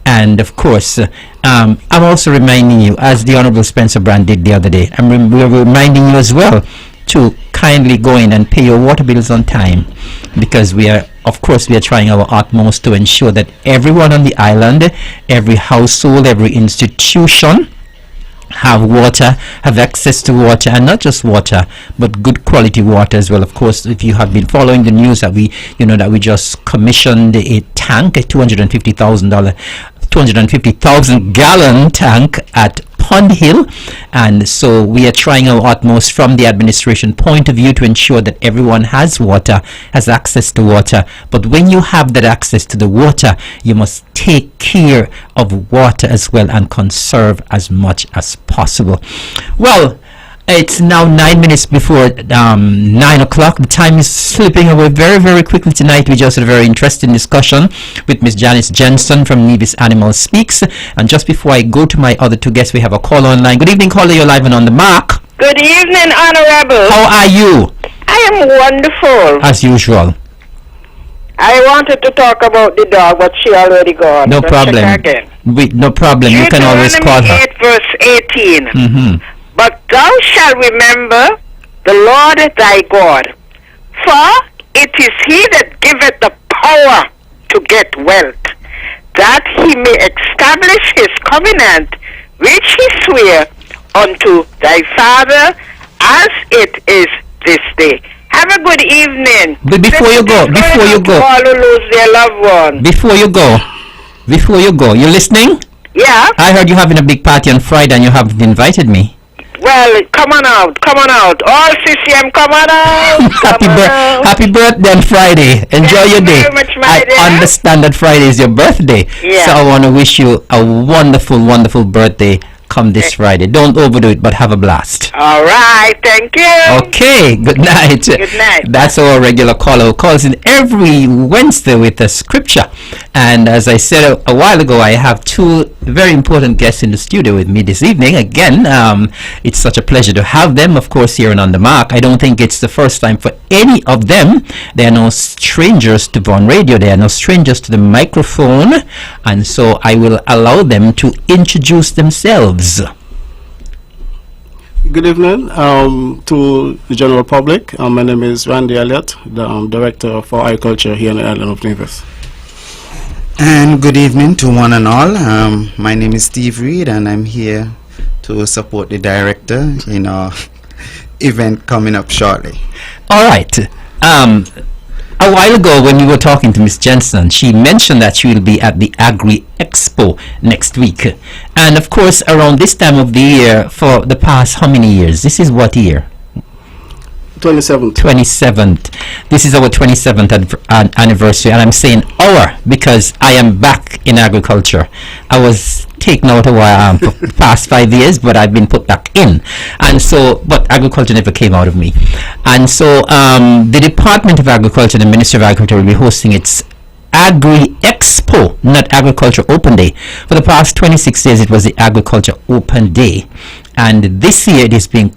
And of course, I'm also reminding you, as the Honorable Spencer Brand did the other day, we're reminding you as well to kindly go in and pay your water bills on time, because we are of course, we are trying our utmost to ensure that everyone on the island, every household, every institution have water, have access to water, and not just water, but good quality water as well. Of course, if you have been following the news that we just commissioned a tank, a $250,000 gallon tank at Pond Hill, and so we are trying our utmost from the administration point of view to ensure that everyone has water, has access to water. But when you have that access to the water, you must take care of water as well and conserve as much as possible. Well, it's now 9 minutes before 9 o'clock. The time is slipping away very, very quickly tonight. We just had a very interesting discussion with Miss Janice Jensen from Nevis Animal Speaks. And just before I go to my other two guests, we have a call online. Good evening, caller. You're live and on the mark. Good evening, Honorable. How are you? I am wonderful. As usual. I wanted to talk about the dog, but she already gone. No So problem. check again. No problem. You can always call her. Deuteronomy 8, verse 18. Mm-hmm. But thou shalt remember the Lord thy God, for it is he that giveth the power to get wealth, that he may establish his covenant, which he sware unto thy father, as it is this day. Have a good evening. But before you go, All who lose their loved one. before you go, you listening? Yeah. I heard you having a big party on Friday and you haven't invited me. Well, come on out. All CCM, come on out. Happy birthday on Friday. Enjoy Thank your you day. very much, my I dear. understand that Friday is your birthday. Yeah. So I want to wish you a wonderful, wonderful birthday come this Friday. Don't overdo it, but have a blast. All right. Thank you. Okay, good night. Good night. That's our regular caller who calls in every Wednesday with a scripture. And as I said a while ago, I have two very important guests in the studio with me this evening. Again, it's such a pleasure to have them, of course, here on The Mark. I don't think it's the first time for any of them. They are no strangers to Von Radio. They are no strangers to the microphone. And so I will allow them to introduce themselves. Good evening to the general public. My name is Randy Elliott, the Director for Agriculture here in the island of Nevis. And good evening to one and all. My name is Steve Reed and I'm here to support the director in our event coming up shortly. All right. A while ago when we were talking to Miss Jensen, she mentioned that she will be at the Agri Expo next week. And of course, around this time of the year, for the past how many years? This is what year? 27th. 27th. This is our 27th anniversary, and I'm saying our because I am back in agriculture. I was taken out a while for the past 5 years, but I've been put back in, and so but agriculture never came out of me. And so the Department of Agriculture, the Ministry of Agriculture, will be hosting its Agri Expo, not Agriculture Open Day. For the past 26 years, it was the Agriculture Open Day, and this year it is being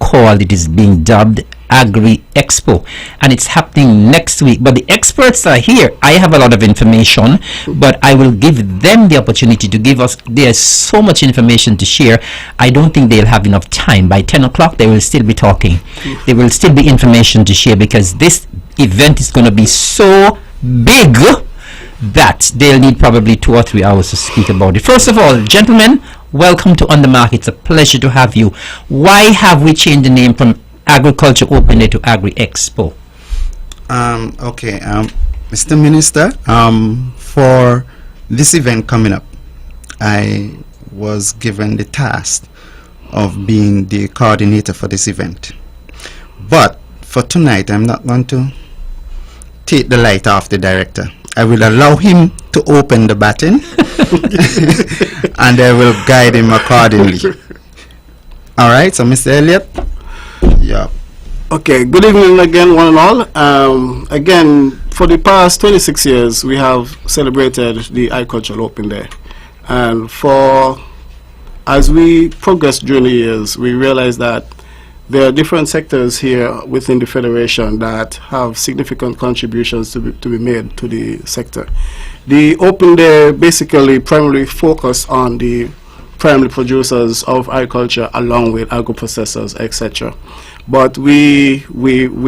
dubbed Agri Expo, and it's happening next week. But the experts are here. I have a lot of information, but I will give them the opportunity to give us. There's so much information to share. I don't think they'll have enough time. By 10 o'clock, they will still be talking. There will still be information to share because this event is going to be so big that they'll need probably 2 or 3 hours to speak about it. First of all, gentlemen, welcome to On The Mark. It's a pleasure to have you. Why have we changed the name from Agriculture Open Day to Agri Expo? Okay, Mr. Minister, for this event coming up, I was given the task of being the coordinator for this event. But for tonight, I'm not going to take the light off the director. I will allow him to open the baton and I will guide him accordingly. All right, so Mr. Elliott? Yeah. Okay, good evening again, one and all. Again, for the past 26 years, we have celebrated the Agricultural Open Day. And as we progress during the years, we realize that there are different sectors here within the Federation that have significant contributions to be made to the sector. The Open Day basically primarily focus on the primary producers of agriculture along with agro-processors, etc. But we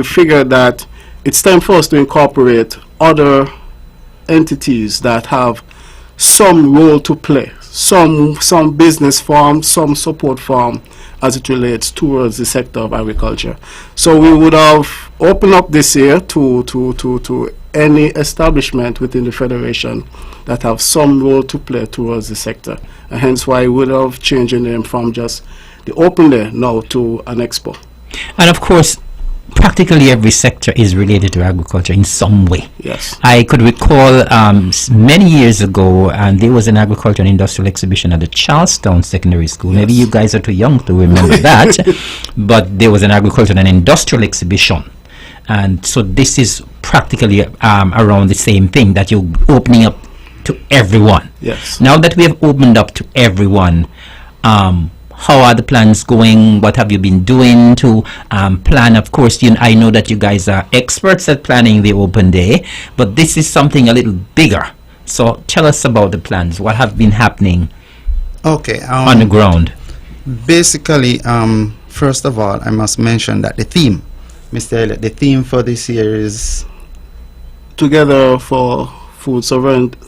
figured that it's time for us to incorporate other entities that have some role to play, some business form, some support form as it relates towards the sector of agriculture. So we would have opened up this year to any establishment within the Federation that have some role to play towards the sector. And hence why we would have changed the name from just the Open Day now to an expo. And of course, practically every sector is related to agriculture in some way. Yes. I could recall many years ago, and there was an agriculture and industrial exhibition at the Charlestown Secondary School. Maybe you guys are too young to remember that, but there was an agriculture and industrial exhibition. And so this is practically around the same thing, that you're opening up to everyone. Yes. Now that we have opened up to everyone, how are the plans going? What have you been doing to plan? Of course, I know that you guys are experts at planning the open day, but this is something a little bigger. So tell us about the plans. What have been happening Okay. on the ground? Basically, first of all, I must mention that the theme, Mr. Elliott, the theme for this year is Together for Food Sovereignty,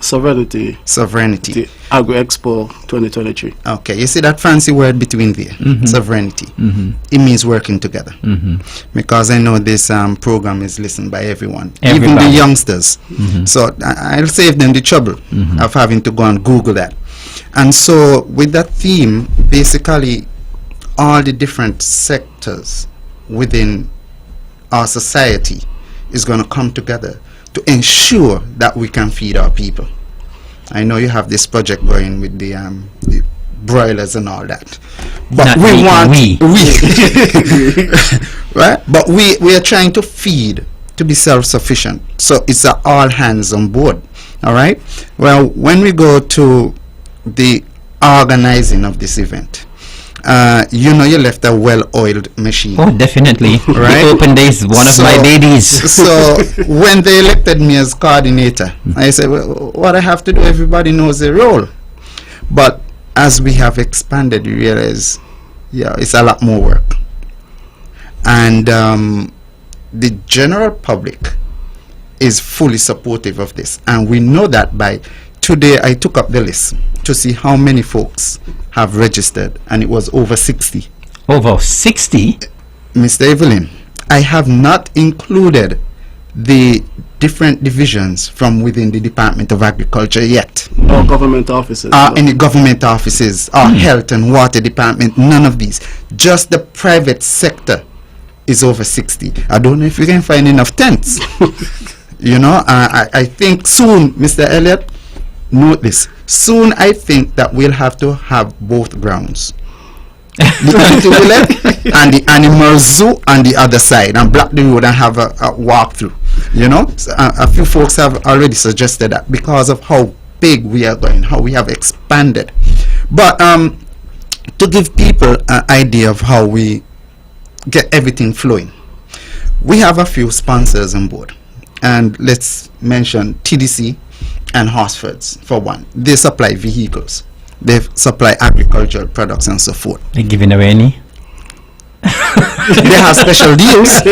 sovereignty. the Agri Expo 2023. Okay, you see that fancy word between there, sovereignty. It means working together. Because I know this program is listened by everyone, even the Everybody. youngsters. So I'll save them the trouble of having to go and Google that. And so with that theme, basically all the different sectors within our society is going to come together to ensure that we can feed our people. I know you have this project going with the broilers and all that, but Not we me, want we. right? But we are trying to feed, to be self-sufficient. So it's all hands on board. All right. Well, when we go to the organizing of this event, you left a well-oiled machine. Oh, definitely. Right. The open day is one of my babies. So when they elected me as coordinator, I said, well, what I have to do, everybody knows their role. But as we have expanded, you realize, it's a lot more work. And the general public is fully supportive of this. And we know that by today, I took up the list to see how many folks have registered, and it was over 60. Over 60? Mr. Evelyn, I have not included the different divisions from within the Department of Agriculture yet. Or government offices. Any government offices, or health and water department, none of these. Just the private sector is over 60. I don't know if you can find enough tents. I think soon, Mr. Elliott, note this. Soon I think that we'll have to have both grounds. The anti-wheeler and the animal zoo on the other side, and block the road and have a walkthrough. So, a few folks have already suggested that because of how big we are going, how we have expanded. But to give people an idea of how we get everything flowing, we have a few sponsors on board, and let's mention TDC and Horsfords for one. They supply vehicles, they supply agricultural products and so forth. Are you giving away any? They have special deals.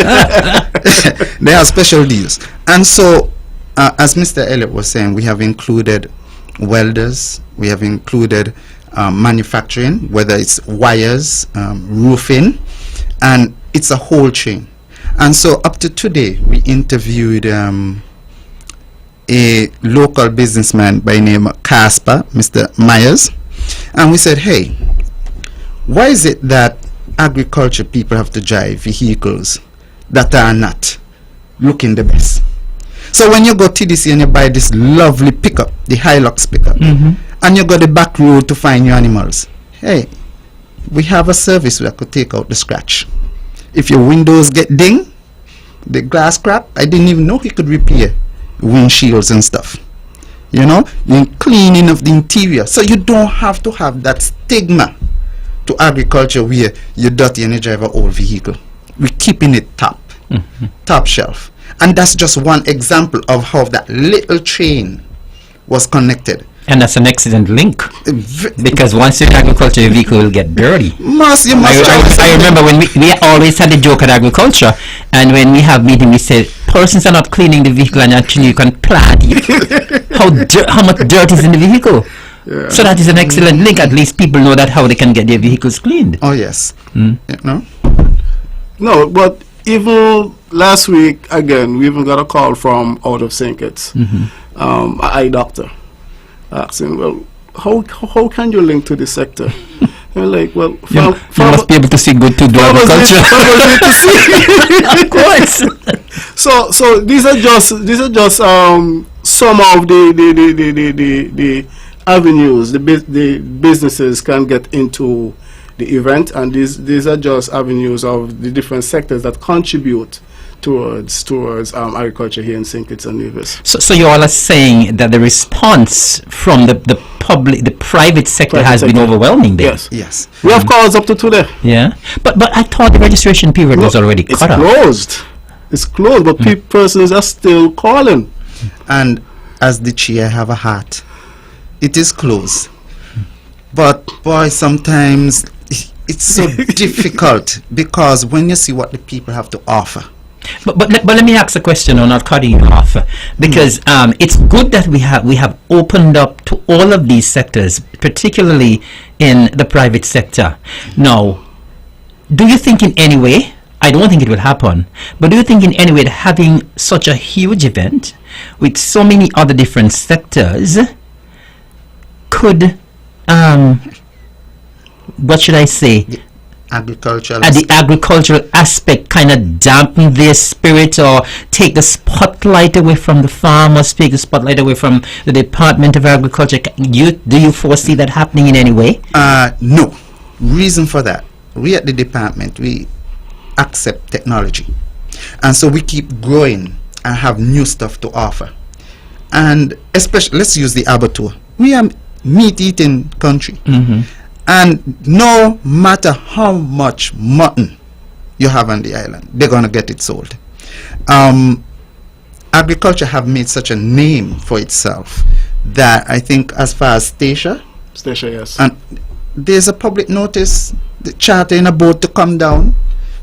They have special deals. And so as Mr. Elliott was saying, we have included welders, we have included manufacturing, whether it's wires, roofing, and it's a whole chain. And so up to today, we interviewed a local businessman by name Casper, Mr. Myers, and we said, hey, why is it that agriculture people have to drive vehicles that are not looking the best? So when you go TDC and you buy this lovely pickup, the Hilux pickup, and you go the back road to find your animals, hey, we have a service where I could take out the scratch. If your windows get ding, the glass crack, I didn't even know he could repair windshields and stuff. The cleaning of the interior. So you don't have to have that stigma to agriculture where you're dirty and you drive an old vehicle. We're keeping it top shelf. And that's just one example of how that little train was connected. And that's an excellent link, because once your agriculture vehicle will get dirty. I remember when we always had a joke at agriculture, and when we have meeting, we said persons are not cleaning the vehicle, and actually you can plant. how much dirt is in the vehicle. Yeah. So that is an excellent link. At least people know that how they can get their vehicles cleaned. Oh yes. Mm. You know? No, but even last week, again, we even got a call from out of St. Kitts, an eye doctor, asking, well, how can you link to this sector? And we're like, well, You must be able to see good to do agriculture. Of course. So these are just some of the avenues the businesses can get into the event, and these are just avenues of the different sectors that contribute towards agriculture here in St. Kitts and Nevis. So you all are saying that the response from the private sector has been overwhelming there. Yes. Yes. We have calls up to today. Yeah. But I thought the registration period was already It's cut off. closed. It's closed, but persons are still calling. And as the chair have a heart, it is close. But boy, sometimes it's so difficult, because when you see what the people have to offer. But let me ask a question, or not cutting you off, because it's good that we have opened up to all of these sectors, particularly in the private sector. Now, do you think in any way, I don't think it will happen, but do you think in any way that having such a huge event with so many other different sectors could, what should I say? Agricultural. The agricultural aspect kind of dampen their spirit, or take the spotlight away from the farmers, take the spotlight away from the Department of Agriculture. Do you foresee that happening in any way? No. Reason for that, we at the department, we accept technology, and so we keep growing and have new stuff to offer. And especially, let's use the abattoir. We are meat eating country. And no matter how much mutton you have on the island, they're going to get it sold. Agriculture have made such a name for itself that I think, as far as Statia, yes. And there's a public notice, the charter in a boat to come down.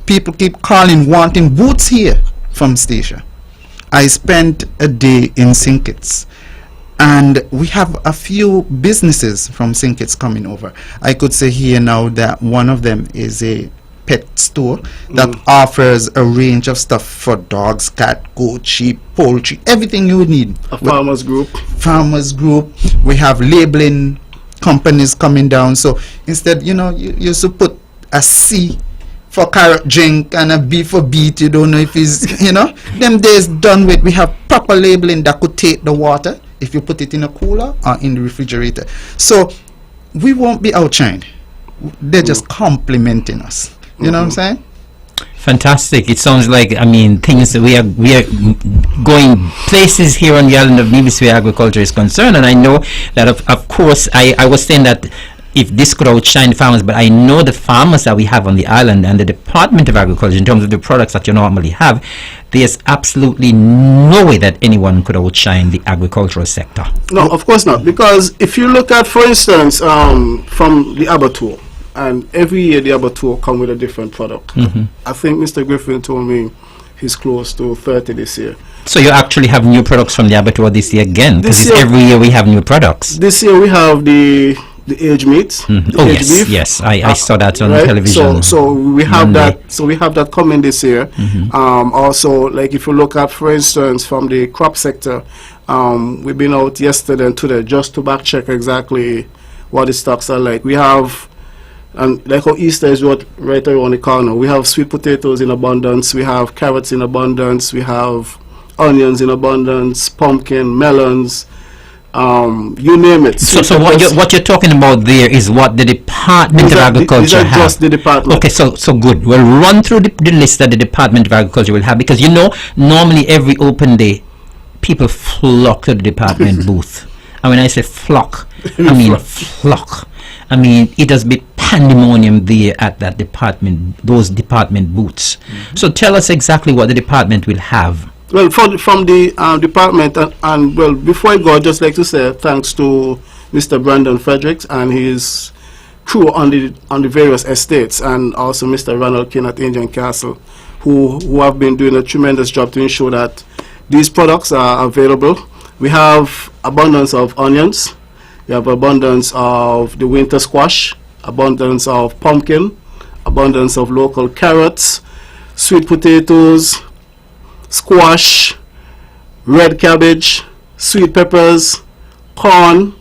People keep calling, wanting boots here from Statia. I spent a day in St. Kitts, and we have a few businesses from St. Kitts coming over. I could say here now that one of them is a pet store that offers a range of stuff for dogs, cat, goat, sheep, poultry, everything you would need. A farmers group. We have labeling companies coming down. So instead, you used to put a C for carrot drink and a B for beet. You don't know if it's, them days done with. We have proper labeling that could take the water if you put it in a cooler or in the refrigerator. So we won't be outshined. They're just complimenting us. You know what I'm saying? Fantastic. It sounds like, things that we are going places here on the island of Nevis where agriculture is concerned. And I know that of course I was saying that if this could outshine farmers, but I know the farmers that we have on the island and the Department of Agriculture, in terms of the products that you normally have, there's absolutely no way that anyone could outshine the agricultural sector. No, of course not. Because if you look at, for instance, from the abattoir, and every year the abattoir come with a different product. I think Mr. Griffin told me he's close to 30 this year. So you actually have new products from the abattoir this year again? Because every year we have new products. This year we have the aged meats. Yes, I saw that on television. So we have that. So we have that coming this year. Also, like if you look at, for instance, from the crop sector, we've been out yesterday and today just to back check exactly what the stocks are like. We have, and like how Easter is right around the corner. We have sweet potatoes in abundance. We have carrots in abundance. We have onions in abundance, pumpkin, melons. You name it. So what you're talking about there is what the Department of Agriculture has. Just the department. Okay, so good. We'll run through the list that the Department of Agriculture will have, because normally every open day people flock to the department booth. And when I say flock, I mean flock. It has been pandemonium there at that department, those department booths. So tell us exactly what the department will have. Well, from the department, and well, before I go, I'd just like to say thanks to Mr. Brandon Fredericks and his crew on the various estates, and also Mr. Ronald King at Indian Castle, who have been doing a tremendous job to ensure that these products are available. We have abundance of onions. We have abundance of the winter squash, abundance of pumpkin, abundance of local carrots, sweet potatoes, squash, red cabbage, sweet peppers, corn,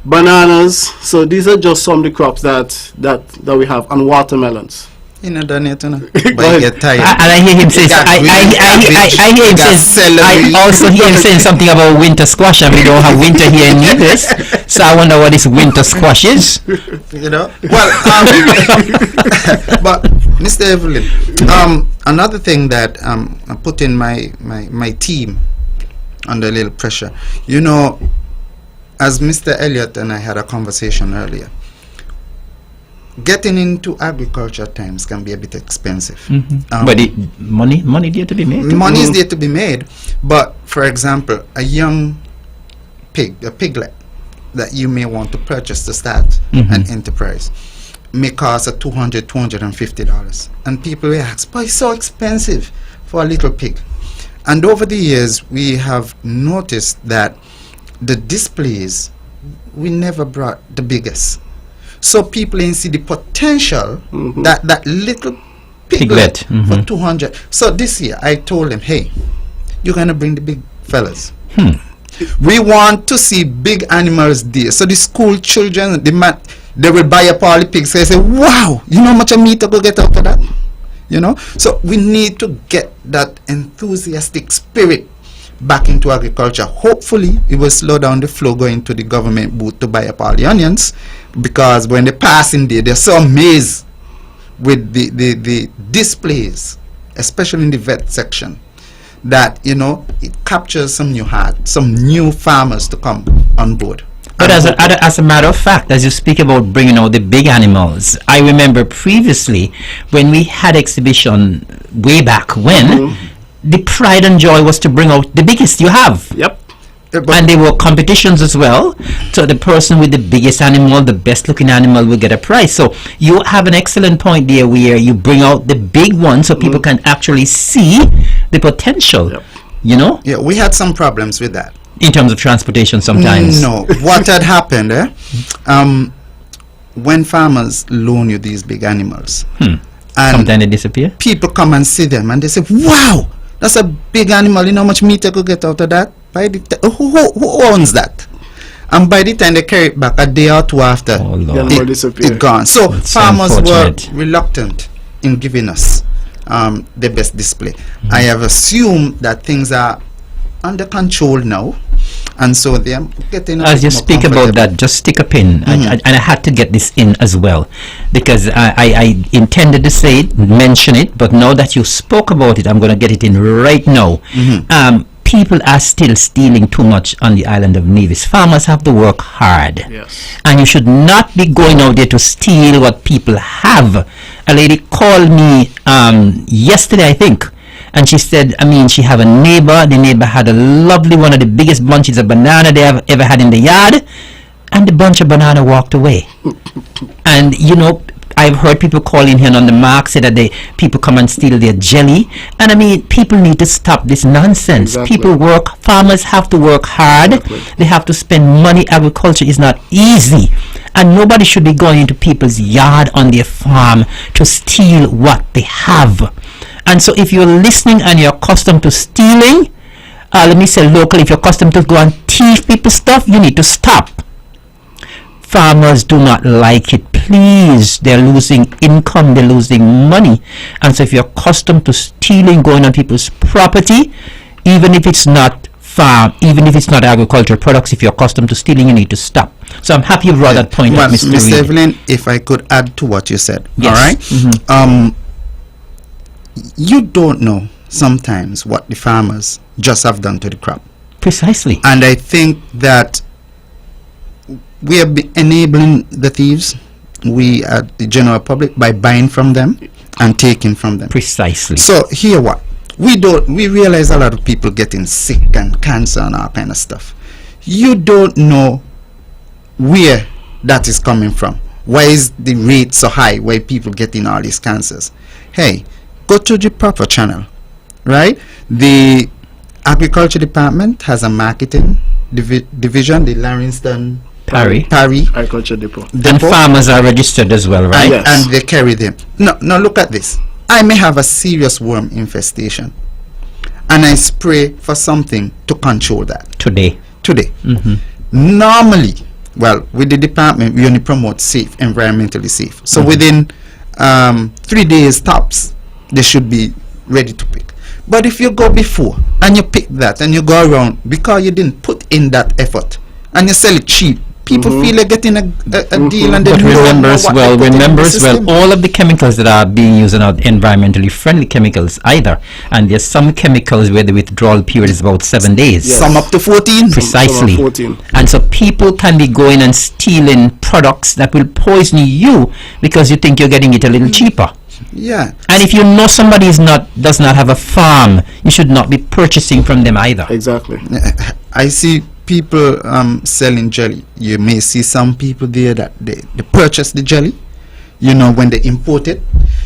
bananas. So these are just some of the crops that we have, and watermelons. You know, Daniel, but you ahead. get tired. And I hear him say, I hear him say, I also hear him saying something about winter squash, and we don't have winter here in Nevis. So I wonder what this winter squash is. You know, well, but Mr. Evelyn, another thing that I put in my team under a little pressure. You know, as Mr. Elliott and I had a conversation earlier, getting into agriculture at times can be a bit expensive. But money there to be made. Money is there to be made. But for example, a young piglet that you may want to purchase to start an enterprise may cost $250. And people will ask, but it's so expensive for a little pig. And over the years, we have noticed that the displays, we never brought the biggest. So people didn't see the potential that little piglet for 200. So this year, I told them, hey, you're going to bring the big fellas. We want to see big animals there. So the school children, they will buy up all the pigs. So they say, wow, you know how much meat I could get out of that? You know? So we need to get that enthusiastic spirit back into agriculture. Hopefully, it will slow down the flow going to the government booth to buy up all the onions, because when they pass in there, they're so amazed with the displays, especially in the vet section, that, you know, it captures some new heart, some new farmers to come on board. But as a matter of fact, as you speak about bringing out the big animals, I remember previously when we had exhibition way back when, the pride and joy was to bring out the biggest you have. Yep. And there were competitions as well. So the person with the biggest animal, the best looking animal, will get a prize. So you have an excellent point there where you bring out the big one so people can actually see the potential. Yep. You know? Yeah, we had some problems with that. In terms of transportation sometimes. No. What had happened, when farmers loan you these big animals, and sometimes they disappear. People come and see them and they say, wow, that's a big animal. You know how much meat I could get out of that? By the who owns that? And by the time they carry it back, a day or two after, it gone. So it's farmers were reluctant in giving us the best display. I have assumed that things are under control now, and so they're getting. As you speak about that, just stick a pin, and I had to get this in as well, because I intended to say it, mention it, but now that you spoke about it, I'm going to get it in right now. People are still stealing too much on the island of Nevis. Farmers have to work hard. Yes. And you should not be going out there to steal what people have. A lady called me yesterday, I think, and she said, she have a neighbor. The neighbor had a lovely, one of the biggest bunches of banana they have ever had in the yard, and the bunch of banana walked away. And, you know, I've heard people calling here on the mark, say that people come and steal their jelly. And people need to stop this nonsense. Exactly. Farmers have to work hard. Exactly. They have to spend money. Agriculture is not easy. And nobody should be going into people's yard on their farm to steal what they have. And so if you're listening and you're accustomed to stealing, let me say locally, if you're accustomed to go and thief people's stuff, you need to stop. Farmers do not like it. Please, they're losing income, they're losing money. And so if you're accustomed to stealing, going on people's property, even if it's not farm, even if it's not agricultural products, if you're accustomed to stealing, you need to stop. So I'm happy you brought that point up, Mr. Mr. Reed. Evelyn, if I could add to what you said. Yes. All right? You don't know sometimes what the farmers just have done to the crop. Precisely. And I think that we are enabling the thieves, we at the general public, by buying from them and taking from them. Precisely. So here what? We realize a lot of people getting sick and cancer and all kind of stuff. You don't know where that is coming from. Why is the rate so high? Why people getting all these cancers? Hey, go to the proper channel, right? The Agriculture Department has a marketing division, the Langston Parry. Agriculture Depot. And farmers are registered as well, right? Yes. And they carry them. No, look at this. I may have a serious worm infestation, and I spray for something to control that. Today. Normally, well, with the department, we only promote safe, environmentally safe. So within 3 days tops, they should be ready to pick. But if you go before and you pick that and you go around because you didn't put in that effort and you sell it cheap, people feel they're getting a deal, and they But remember as well, all of the chemicals that are being used are not environmentally friendly chemicals either. And there's some chemicals where the withdrawal period is about 7 days. Yes. Some up to 14. Precisely. 14. And so people can be going and stealing products that will poison you because you think you're getting it a little cheaper. Yeah. And if you know somebody does not have a farm, you should not be purchasing from them either. Exactly. I see people selling jelly. You may see some people there that they purchase the jelly. You know, when they import it,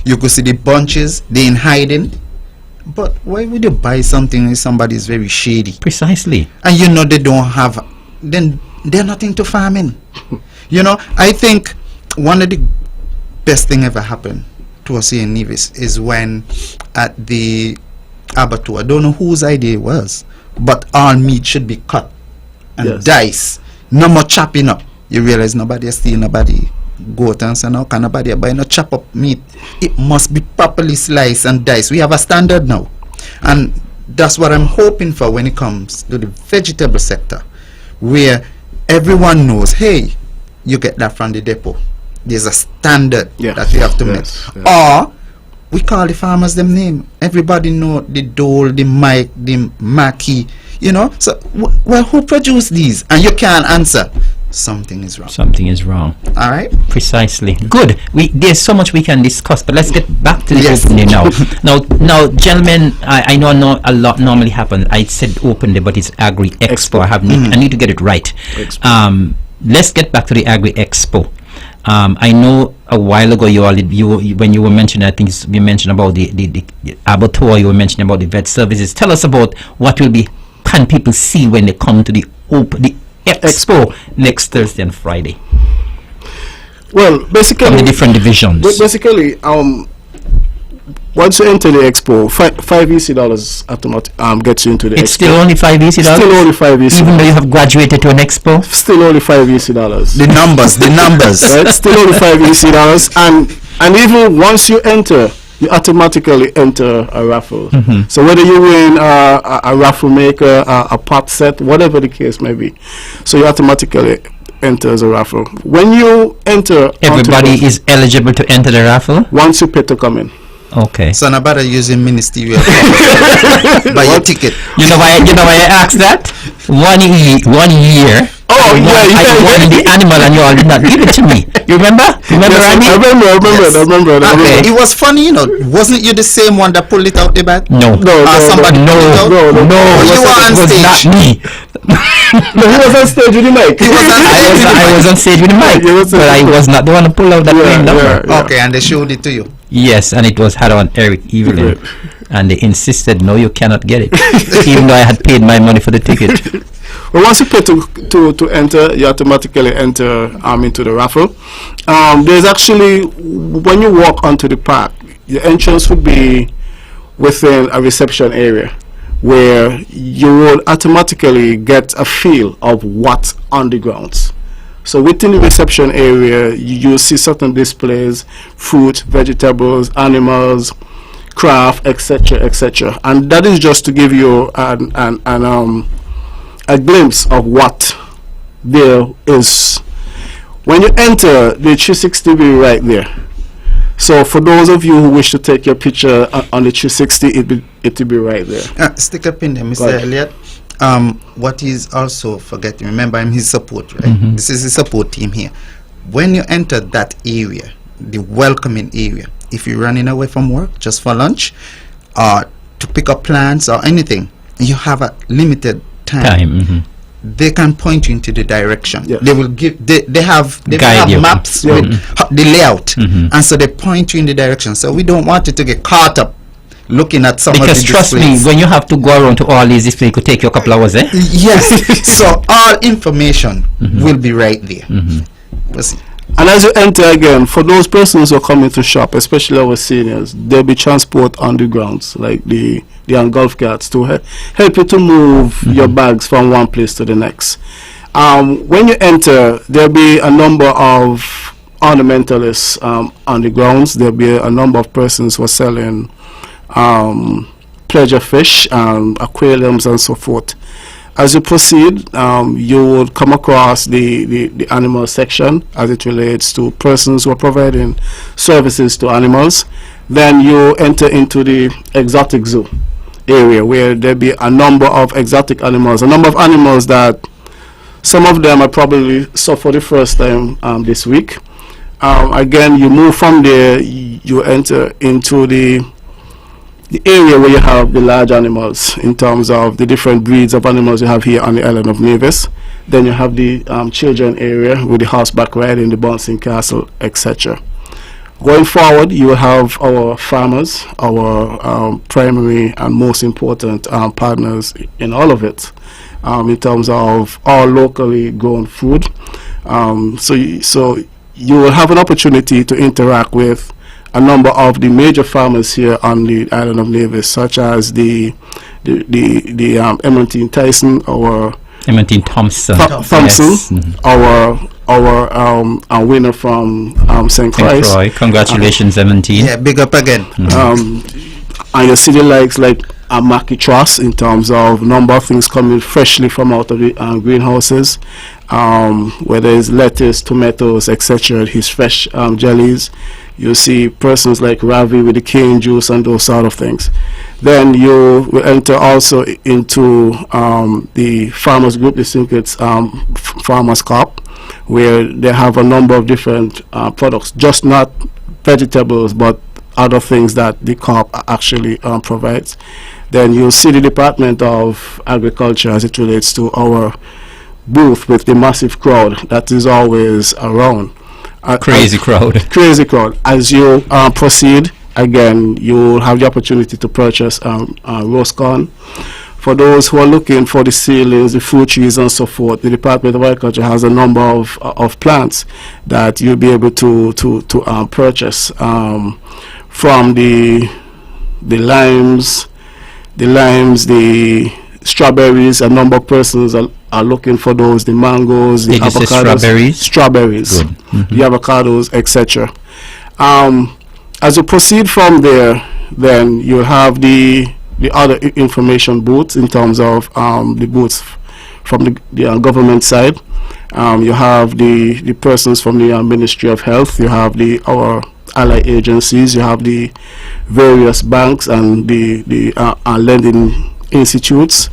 you could see the bunches, they in hiding. But why would you buy something if somebody is very shady? Precisely. And you know they don't have, then they're not into farming. You know, I think one of the best thing ever happened to us here in Nevis is when at the abattoir, I don't know whose idea it was, but all meat should be cut and dice. No more chopping up. You realize nobody is stealing nobody goat and so now can nobody buy no chop up meat. It must be properly sliced and diced. We have a standard now. And that's what I'm hoping for when it comes to the vegetable sector, where everyone knows, hey, you get that from the depot. There's a standard that you have to meet. Or we call the farmers them name. Everybody know the Dole, the Mike, the Mackie, you know. So, well, who produced these? And you can't answer. Something is wrong. Something is wrong. All right. Precisely. Good. There's so much we can discuss, but let's get back to the opening now. Now, gentlemen, I know a lot normally happens. I said openly, but it's Agri Expo. I need to get it right. Let's get back to the Agri Expo. I know a while ago when you were mentioning, I think you mentioned about the abattoir, you were mentioning about the vet services. Tell us about what can people see when they come to the Expo next Thursday and Friday. Well, basically, from the different divisions. Basically, once you enter the expo, $5 EC automatic gets you into the It's expo. still only $5 EC? Still only $5 EC. Even though you have graduated to an expo? Still only $5 EC. The numbers. Right? Still only $5 EC. And even once you enter, you automatically enter a raffle. So whether you win a raffle maker, a pot set, whatever the case may be, so you automatically enter as a raffle. When you enter, everybody is eligible to enter the raffle once you pay to come in. Okay. So now better using ministerial buy your ticket. You know why I asked that? 1 year. I won the animal and you all did not give it to me. You remember? Randy? I remember. Okay. It was funny, wasn't you the same one that pulled it out the bag? No. Somebody pulled it out? No. You were on stage. Not me. No, he was on stage with the mic. I was on stage with the mic, but I was not the one to pull out that number. Okay, and they showed it to you. Yes, and it was had on Eric Evelyn, and they insisted, no, you cannot get it, even though I had paid my money for the ticket. Well, once you pay to enter, you automatically enter into the raffle. There's actually, when you walk onto the park, your entrance would be within a reception area, where you will automatically get a feel of what's on the grounds. So within the reception area, you'll see certain displays, fruit, vegetables, animals, craft, etc., etc. And that is just to give you a glimpse of what there is. When you enter, the 360 will be right there. So for those of you who wish to take your picture on the 360, it will be right there. Stick a pin there, Mr. Elliott. What he's also forgetting, remember, I'm his support, right? This is his support team here. When you enter that area, the welcoming area, if you're running away from work just for lunch or to pick up plants or anything, you have a limited time. They can point you into the direction. They will give. They have maps with the layout, and so they point you in the direction. So we don't want you to get caught up looking at some Because of the trust me, displays. when you have to go around to all these displays, it could take you a couple hours, eh? Yes. So all information will be right there. Proceed. And as you enter again, for those persons who are coming to shop, especially our seniors, there'll be transport on the grounds, like the engulf carts, to help you to move your bags from one place to the next. When you enter, there'll be a number of ornamentalists on the grounds. There'll be a number of persons who are selling pleasure fish, aquariums, and so forth. As you proceed, you will come across the animal section as it relates to persons who are providing services to animals. Then you enter into the exotic zoo area, where there be a number of exotic animals, a number of animals that some of them are probably saw for the first time this week. Again, you move from there, you enter into the area where you have the large animals in terms of the different breeds of animals you have here on the island of Nevis. Then you have the children area with the horseback riding, the bouncing castle, etc. Going forward, you will have our farmers, our primary and most important partners in all of it, in terms of all locally grown food. So you will have an opportunity to interact with a number of the major farmers here on the island of Nevis, such as the Emerald Tyson, our Clementine Thompson. Thompson, Yes. our winner from St. St. Christ. Croix. Congratulations, 17. Yeah, big up again. And your city likes like a Maki Trust in terms of number of things coming freshly from out of the greenhouses, whether it's lettuce, tomatoes, etc. His fresh jellies. You see persons like Ravi with the cane juice and those sort of things. Then you will enter also into the farmers group, the Syncretes Farmers Corp, where they have a number of different products, just not vegetables, but other things that the corp actually provides. Then you'll see the Department of Agriculture as it relates to our booth with the massive crowd that is always around. Crazy crowd. Crazy crowd. As you proceed, again, you'll have the opportunity to purchase roast corn. For those who are looking for the ceilings, the fruit trees, and so forth, the Department of Agriculture has a number of plants that you'll be able to purchase from the limes, the strawberries. A number of persons are looking for those, the mangoes, the Did you say avocados. strawberries? Good. The avocados, etc. As you proceed from there, then you'll have the other information booths in terms of the booths from the government side. You have the persons from the Ministry of Health. You have our allied agencies. You have the various banks and the lending institutes.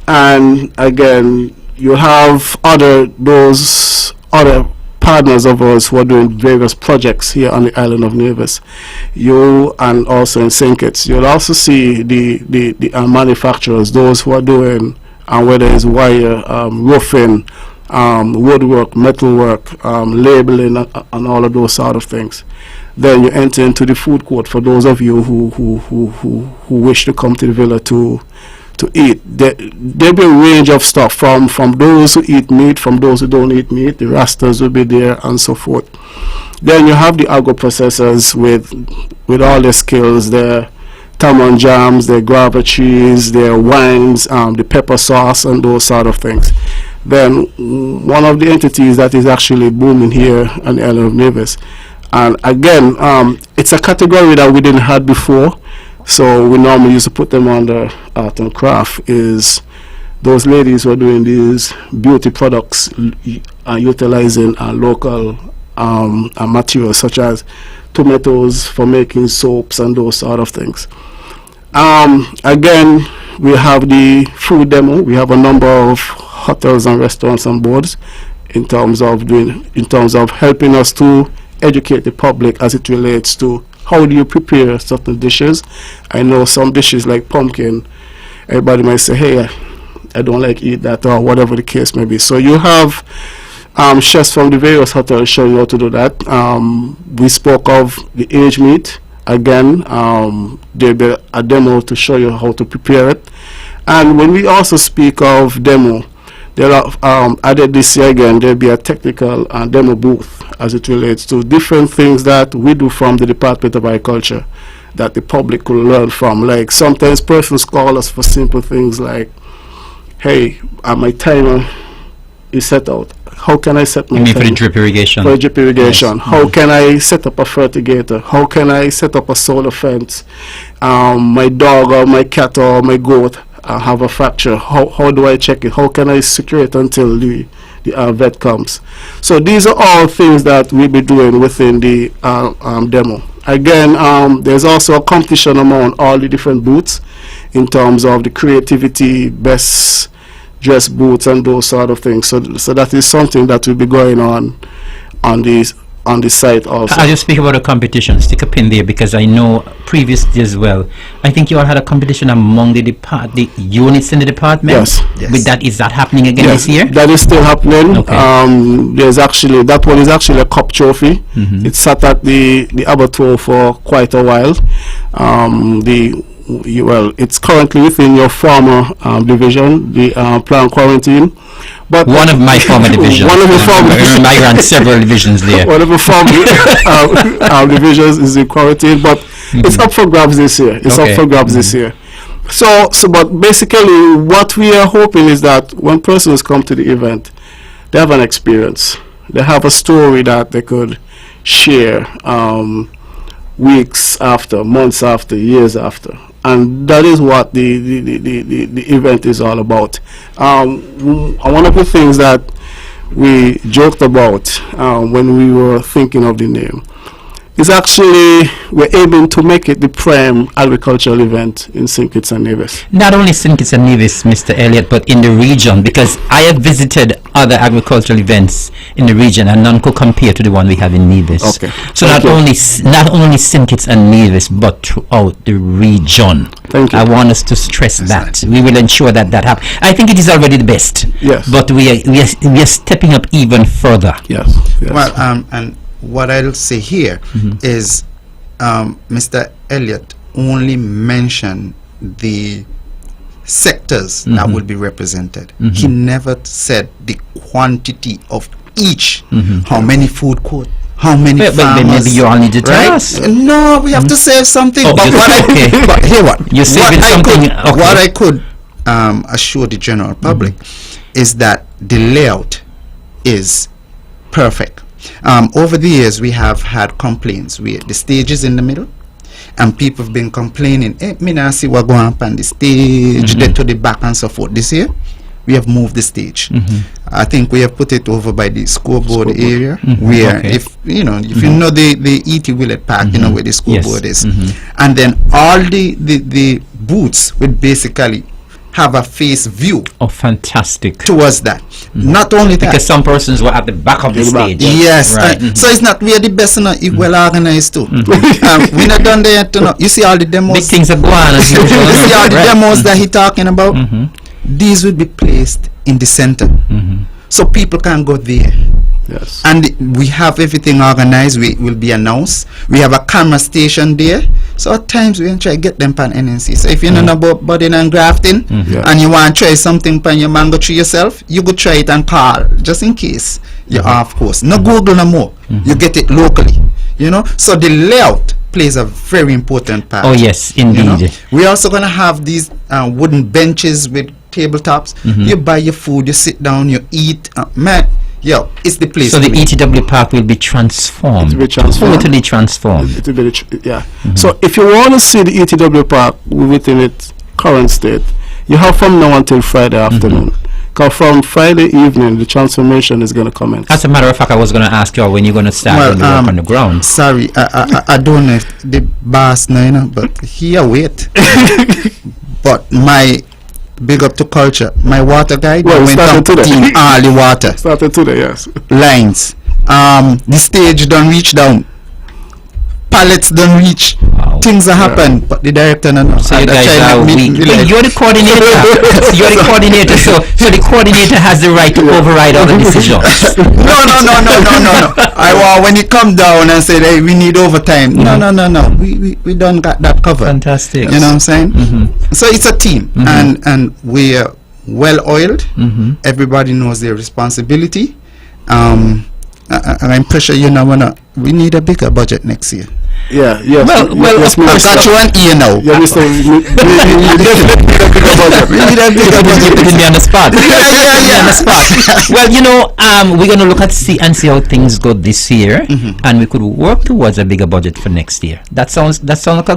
And again, you have those other partners of ours who are doing various projects here on the island of Nevis. And also in St. Kitts, you'll also see the manufacturers, those who are doing whether it's wire, roofing, woodwork, metalwork, labeling, and all of those sort of things. Then you enter into the food court for those of you who wish to come to the villa to eat. There'll be a range of stuff from those who eat meat, from those who don't eat meat. The rastas will be there, and so forth. Then you have the agro processors with all their skills, their tamarind jams, their guava cheese, their wines, the pepper sauce, and those sort of things. Then one of the entities that is actually booming here on the island of Nevis, and again, it's a category that we didn't have before. So we normally used to put them under art and craft, is those ladies who are doing these beauty products utilizing local materials such as tomatoes for making soaps and those sort of things. Again, we have the food demo. We have a number of hotels and restaurants on board in terms of helping us to educate the public as it relates to how do you prepare certain dishes. I know some dishes like pumpkin, everybody might say, hey, I don't like eat that, or whatever the case may be. So you have chefs from the various hotels showing you how to do that. We spoke of the aged meat again, there'll be a demo to show you how to prepare it. And when we also speak of demo, there are added this year again, there'll be a technical demo booth as it relates to different things that we do from the Department of Agriculture that the public could learn from. Like sometimes persons call us for simple things like, hey, my timer is set out. How can I set my You mean for the timer? drip irrigation? For drip irrigation. Yes. How can I set up a fertigator? How can I set up a solar fence? My dog or my cat or my goat have a fracture. How do I check it? How can I secure it until the vet comes? So these are all things that we'll be doing within the demo. Again, there's also a competition among all the different booths in terms of the creativity, best dress booths and those sort of things. So that is something that will be going on the site also. As you speak about a competition, stick a pin there, because I know previously as well, I think you all had a competition among the units in the department. Yes. With that, is that happening again this year? That is still happening. Okay. There's actually, that one is actually a cup trophy. Mhm. It sat at the abattoir for quite a while. It's currently within your former division, the plant quarantine. But One of my former divisions. One of your former I ran several divisions there. one of the former divisions is in quarantine, but it's up for grabs this year. It's Okay. up for grabs this year. So, but basically, what we are hoping is that when persons come to the event, they have an experience. They have a story that they could share weeks after, months after, years after. And that is what the event is all about. One of the things that we joked about when we were thinking of the name is actually we're able to make it the prime agricultural event in St. Kitts and Nevis. Not only St. Kitts and Nevis, Mr. Elliott, but in the region, because I have visited other agricultural events in the region, and none could compare to the one we have in Nevis. Okay. So Thank you. not only St. Kitts and Nevis, but throughout the region. Thank you. I want us to stress that. We will ensure that happens. I think it is already the best. Yes. But we are stepping up even further. Yes. Well, and what I'll say here is Mr. Elliott only mentioned the sectors that will be represented. He never said the quantity of each, how many food court, how many But farmers. maybe you all need to tell us. No, we have to save something. Oh, but you what say- okay. but here what? You're saving something. Okay. What I could assure the general public is that the layout is perfect. Over the years, we have had complaints. The stage is in the middle, and people have been complaining, hey, me not see what going on the stage, then to the back and so forth. This year, we have moved the stage. I think we have put it over by the scoreboard area, where Okay. if you know the E.T. Willett Park, you know where the scoreboard is, and then all the booths would basically have a face view Oh, fantastic. towards that. Not only that, Because some persons were at the back of the stage. yes, Right. so it's not, we are the best, well organized too. We're not done there yet, you see all the demos. Big things are going on as You usual. see all the Right. demos that he talking about. These would be placed in the center, so people can go there. Yes. And we have everything organized. We will be announced. We have a camera station there. So at times we try to get them pan NNC. So if you know about budding and grafting, and you want to try something pan your mango tree yourself, you could try it and call just in case you're off course. No Google no more. You get it locally. You know. So the layout plays a very important part. Oh, yes, You know? indeed. We're also gonna have these wooden benches with tabletops. You buy your food, you sit down, you eat. Man, yo, it's the place. So the to be. ETW Park will be transformed. It will be transformed. Totally transformed. It will be yeah. So if you want to see the ETW Park within its current state, you have from now until Friday afternoon. Because from Friday evening, the transformation is going to commence. As a matter of fact, I was going to ask you when you're going to start when you work on the ground. Sorry, I don't know if the boss know, you know, but here wait. But my big up to culture. My water guy Well, went started down today. putting all the water Started today, yes. lines. The stage don't reach down. Pallets don't reach Wow. things that happen, but the director no. So you guys are weak. You're the coordinator. You're the coordinator. So the coordinator has the right to override all the decisions. No. When you come down and say, hey, we need overtime. No. We don't got that covered. Fantastic. You know what I'm saying? So it's a team, and we're well oiled. Everybody knows their responsibility. And I'm pretty sure we need a bigger budget next year. Yeah, yes. Well, yes, of course. I got you an ear now. Yeah, Mr. We definitely need a bigger budget. We need a bigger budget. You put me on the spot. On the spot. Well, we're going to look at see how things go this year, and we could work towards a bigger budget for next year. That sounds like a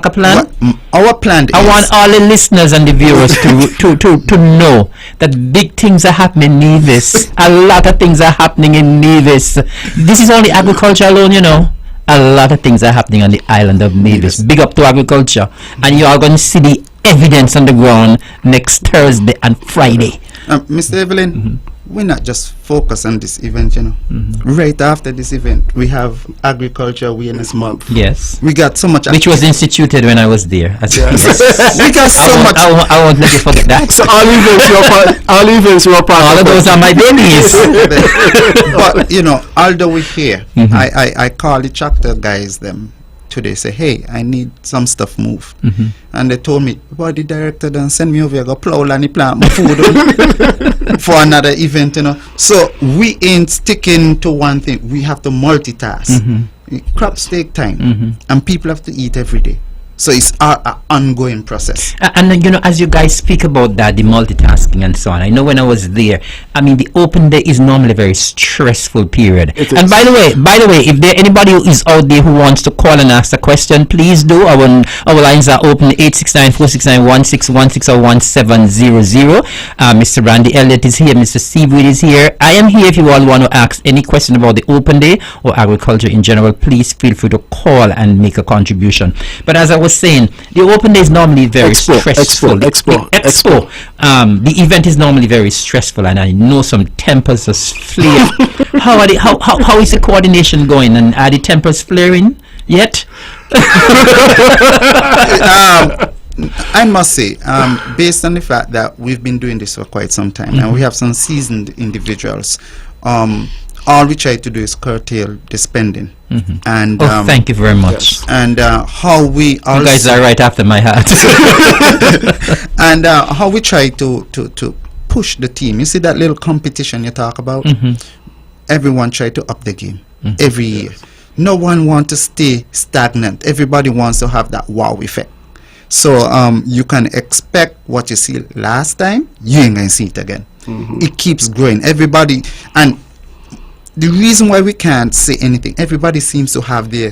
plan. Our plan. I want all the listeners and the viewers to know that big things are happening in Nevis. A lot of things are happening in Nevis. This is only agriculture alone, A lot of things are happening on the island of Nevis. Big up to agriculture. And you are going to see the evidence on the ground next Thursday and Friday. Mr. Evelyn, we're not just focused on this event, Right after this event, we have Agriculture Awareness Month. Yes. We got so much. Which was instituted when I was there. We got so much. I won't let you forget that. So all events were part All of those are my babies. But, although we're here, I call the tractor guys them today, say, hey, I need some stuff moved. And they told me, well, the director done send me over here, go plow and plant my food for another event, So we ain't sticking to one thing. We have to multitask. Crops take time, and people have to eat every day. So it's our ongoing process. And as you guys speak about that, the multitasking and so on, I know when I was there, the open day is normally a very stressful period. And by the way, if there anybody who is out there who wants to call and ask a question, please do. Our lines are open 869-469-1616 or 1700. Mr. Randy Elliott is here. Mr. Seaweed is here. I am here if you all want to ask any question about the open day or agriculture in general. Please feel free to call and make a contribution. But as I was saying, the open day is normally very stressful. Expo. The event is normally very stressful, and I know some tempers are flaring. How is the coordination going, and are the tempers flaring yet? I must say, based on the fact that we've been doing this for quite some time, and we have some seasoned individuals, all we try to do is curtail the spending. And thank you very much. Yes. And how we also, you guys are right after my heart. And how we try to push the team. You see that little competition you talk about? Everyone try to up the game every year. No one wants to stay stagnant. Everybody wants to have that wow effect. So you can expect what you see last time, you ain't gonna see it again. It keeps growing. Everybody, and the reason why we can't say anything, everybody seems to have their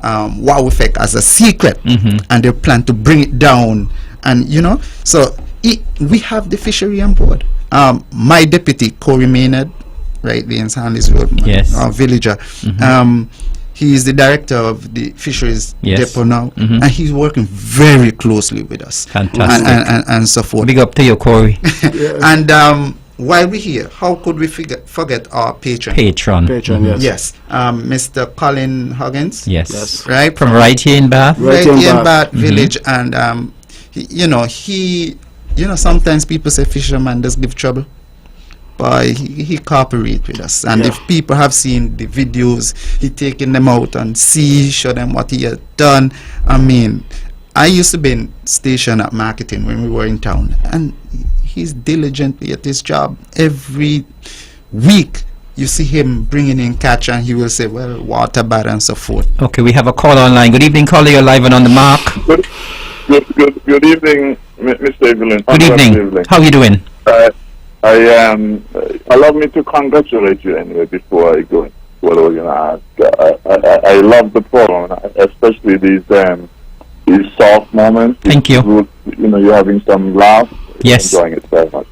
wow effect as a secret, and they plan to bring it down, and so we have the fishery on board. My deputy Corey Maynard, right there in Sandys Road, yes, our villager, he is the director of the fisheries depot now, and he's working very closely with us. Fantastic. And so forth. Big up to you, Corey. And while we're here, how could we forget our patron? Patron, yes. Mr. Colin Huggins. Yes. Right? From right here in Bath. Right here in Bath village. And, he sometimes people say fisherman does give trouble. But he cooperates with us. And if people have seen the videos, he taking them out and show them what he has done. I used to be in station at marketing when we were in town. And he's diligently at his job. Every week you see him bringing in catch, and he will say, well, water bad and so forth. Okay, we have a call online. Good evening, caller. You're live and on the mark. Good evening, Mr. Evelyn. Good evening. How are you doing? Allow me to congratulate you anyway before I go into what I was going to ask. I love the program, especially these soft moments. Thank you. You're having some laughs. Yes. Enjoying it very much.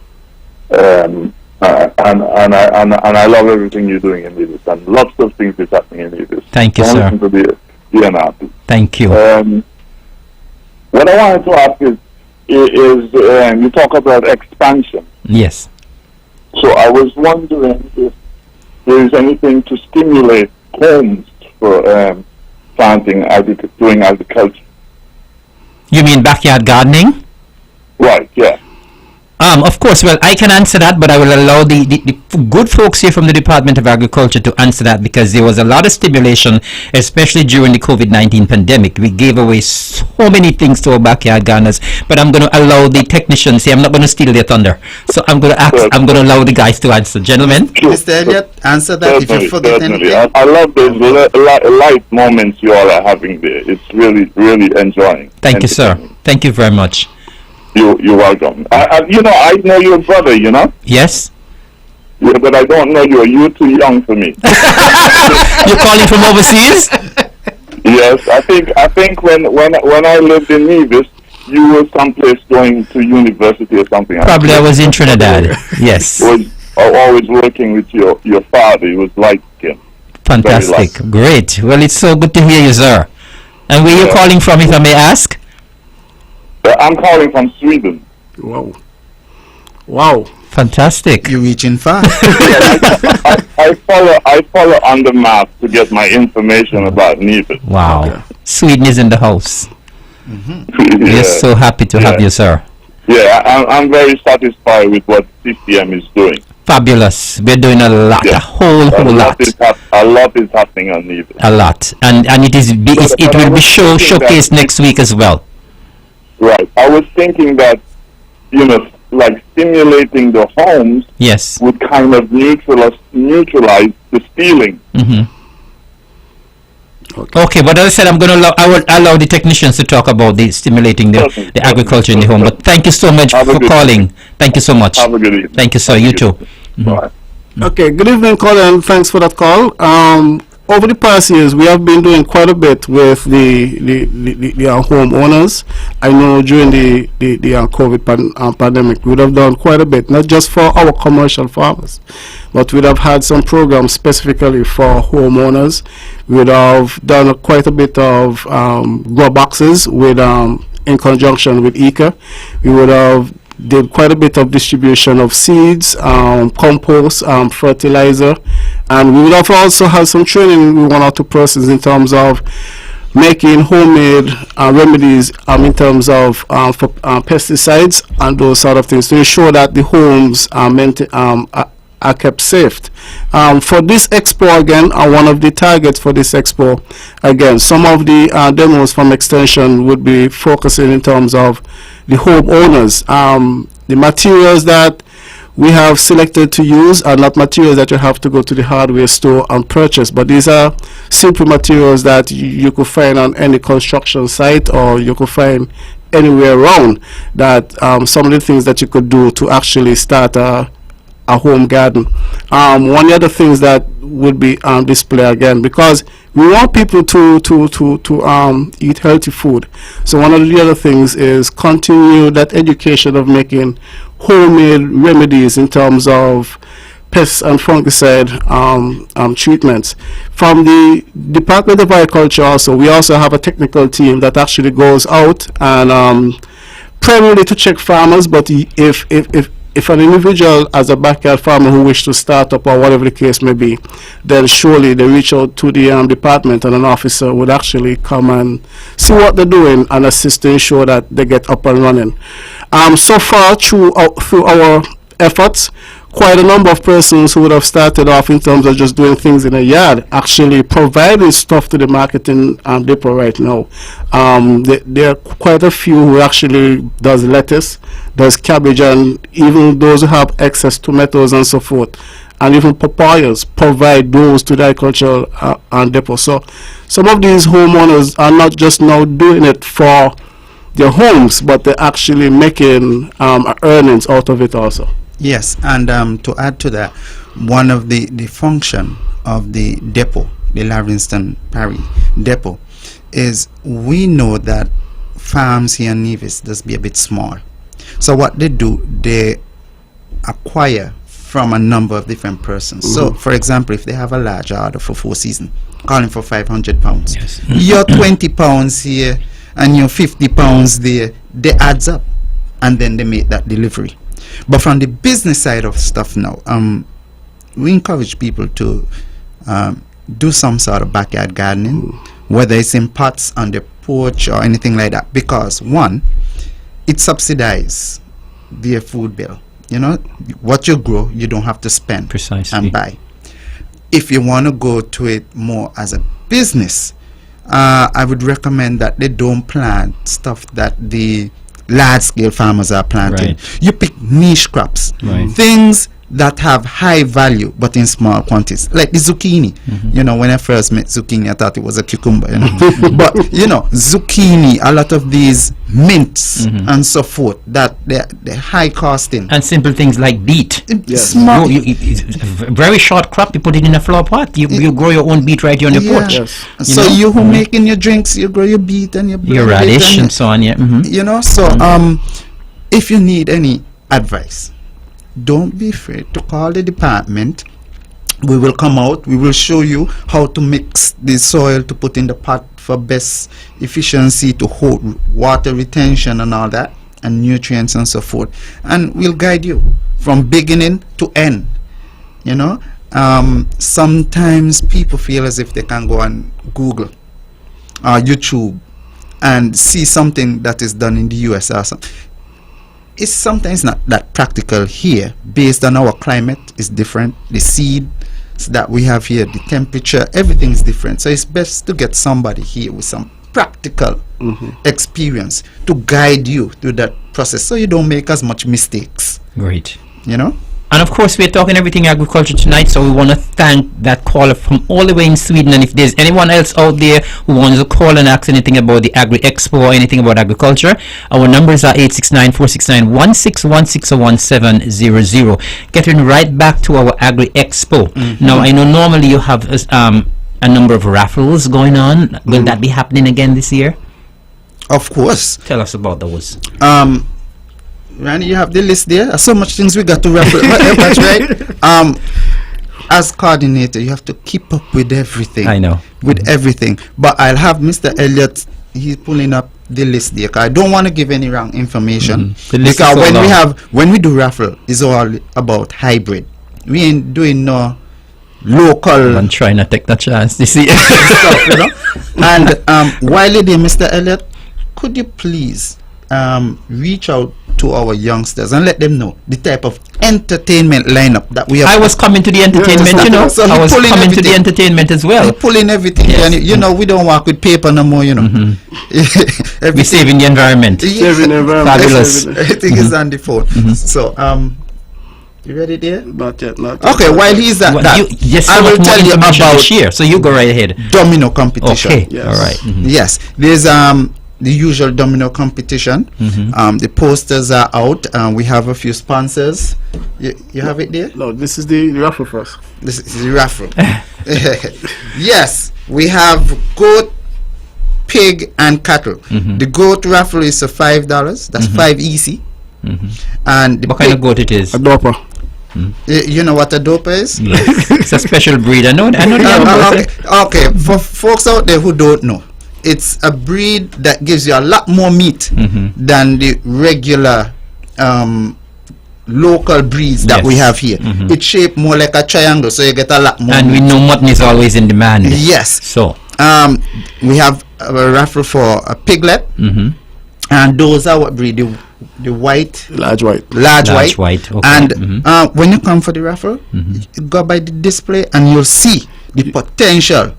And I love everything you're doing in Nevis, and lots of things is happening in Nevis. Thank you, sir. To be happy. Thank you. What I wanted to ask is you talk about expansion. Yes. So I was wondering if there is anything to stimulate homes for planting, doing agriculture. You mean backyard gardening? Right, yeah. Of course, well, I can answer that, but I will allow the good folks here from the Department of Agriculture to answer that, because there was a lot of stimulation, especially during the COVID-19 pandemic. We gave away so many things to our backyard gardeners, but I'm going to allow the technicians here. I'm not going to steal their thunder. So I'm going to allow the guys to answer. Gentlemen? Mr. Elliott, answer that if you forget anything. I love those light moments you all are having there. It's really, really enjoying. Thank you, sir. Thank you very much. You're welcome. I know your brother, Yes? Yeah, but I don't know you. You're too young for me. You're calling from overseas? Yes, I think when I lived in Nevis, you were someplace going to university or something. Probably I was in Trinidad. Yes. Was always working with your father. He was like him. Fantastic. Great. Well, it's so good to hear you, sir. And where you calling from, if I may ask? I'm calling from Sweden. Wow. Fantastic. You're reaching far. I follow on the map to get my information about Nevis. Wow. Okay. Sweden is in the house. We're so happy to have you, sir. Yeah, I'm very satisfied with what CCM is doing. Fabulous. We're doing a lot, a whole lot. A lot is happening on Nevis. A lot. And it will be showcased next week as well. Right. I was thinking that, like stimulating the homes Yes. would kind of neutralize the stealing. Okay, but as I said, I will allow the technicians to talk about the stimulating the agriculture in the home. But thank you so much for calling. Thank you so much. Have a good evening. Thank you, sir. You too. Bye. Okay, good evening, Colin. Thanks for that call. Over the past years, we have been doing quite a bit with the homeowners. I know during the COVID pandemic, we would have done quite a bit, not just for our commercial farmers, but we'd have had some programs specifically for homeowners. We would have done quite a bit of grow boxes with in conjunction with ICA. We would have did quite a bit of distribution of seeds, compost, fertilizer, and we would have also had some training with 1 or 2 persons in terms of making homemade remedies in terms of for pesticides and those sort of things to ensure that the homes are kept safe. For this expo again, one of the targets for this expo, again, some of the demos from Extension would be focusing in terms of the homeowners. The materials that we have selected to use are not materials that you have to go to the hardware store and purchase, but these are simple materials that you could find on any construction site, or you could find anywhere around, that some of the things that you could do to actually start a home garden. One of the other things that would be on display again, because we want people to eat healthy food. So one of the other things is continue that education of making homemade remedies in terms of pest and fungicide treatments. From the Department of Agriculture also, we also have a technical team that actually goes out and primarily to check farmers, but if an individual as a backyard farmer who wish to start up or whatever the case may be, then surely they reach out to the department, and an officer would actually come and see what they're doing and assist to ensure that they get up and running. So far through our efforts, quite a number of persons who would have started off in terms of just doing things in a yard actually providing stuff to the marketing depot right now. There are quite a few who actually does lettuce, does cabbage, and even those who have excess tomatoes and so forth, and even papayas, provide those to the agricultural depot. So some of these homeowners are not just now doing it for their homes, but they're actually making earnings out of it also. Yes, and to add to that, one of the function of the depot, the Livingston Perry depot, is we know that farms here in Nevis does be a bit small. So what they do, they acquire from a number of different persons. So, for example, if they have a large order for 4 seasons, calling for £500, Yes. your £20 here and your £50 there, they adds up, and then they make that delivery. But from the business side of stuff now, we encourage people to do some sort of backyard gardening. whether it's in pots on the porch or anything like that, because one, it subsidizes their food bill. You know, what you grow, you don't have to spend Precisely. and buy. If you want to go to it more as a business, I would recommend that they don't plant stuff that the large-scale farmers are planting. Right. You pick niche crops, Right. things that have high value but in small quantities, like the zucchini. You know, when I first met zucchini, I thought it was a cucumber, you know. But you know, zucchini, a lot of these mints and so forth, that they're high costing. And simple things like beet. Small, It's a very short crop. You put it in a flower pot. You grow your own beet right here on your Yeah. porch. Yes. So you who making your drinks, you grow your beet and your Your blend it radish and and so on. Yeah. you know. So if you need any advice, don't be afraid to call the department. We will come out, we will show you how to mix the soil to put in the pot for best efficiency, to hold water retention and all that, and nutrients and so forth, and we'll guide you from beginning to end. You know, sometimes people feel as if they can go on Google or YouTube and see something that is done in the US or something. It's sometimes not that practical here, based on our climate is different, the seeds that we have here, the temperature, everything is different. So it's best to get somebody here with some practical experience to guide you through that process, so you don't make as much mistakes, Great. you know. And of course, we're talking everything agriculture tonight, so we want to thank that caller from all the way in Sweden. And if there's anyone else out there who wants to call and ask anything about the Agri Expo or anything about agriculture, our numbers are 869-469-1616 or 1700. Getting right back to our Agri Expo. Now, I know normally you have a number of raffles going on. Will that be happening again this year? Of course. Tell us about those. Randy, you have the list there. There's so much things we got to raffle. That's right. As coordinator, you have to keep up with everything. I know. With everything. But I'll have Mr. Elliott, he's pulling up the list there, 'cause I don't want to give any wrong information. The list Because is so when we do raffle, it's all about hybrid. We ain't doing no local I'm trying to take that chance this year. stuff, you know. And while you're there, Mr. Elliott, could you please reach out to our youngsters and let them know the type of entertainment lineup that we have. I was coming to the entertainment, you know. So I he was pulling coming to the everything. entertainment as well. They pulling everything, Yes. and you know we don't work with paper no more, you know. We're saving the environment. Saving the environment. Fabulous. Everything is on the phone. So you ready there? Not yet. Not yet. Okay, while he's at Well, that, yes, I will tell you about about share. So you go right ahead. domino competition. Okay. Yes. All right. Yes, there's the usual domino competition. The posters are out. We have a few sponsors. You have it there? No, this is the raffle first. This is the raffle. Yes, we have goat, pig, and cattle. The goat raffle is $5. That's 5 easy. And the What kind of pig, goat it is? A doper. you know what a doper is? Yes. It's a special breed. I know the other Okay, for folks out there who don't know, it's a breed that gives you a lot more meat than the regular local breeds that we Yes. have here. It's shaped more like a triangle, so you get a lot more And we meat. know mutton is always in demand. Yes. So. We have a raffle for a piglet, and those are what breed? The white, Large white. large Large white. white, okay. And when you come for the raffle, you go by the display, and you'll see the potential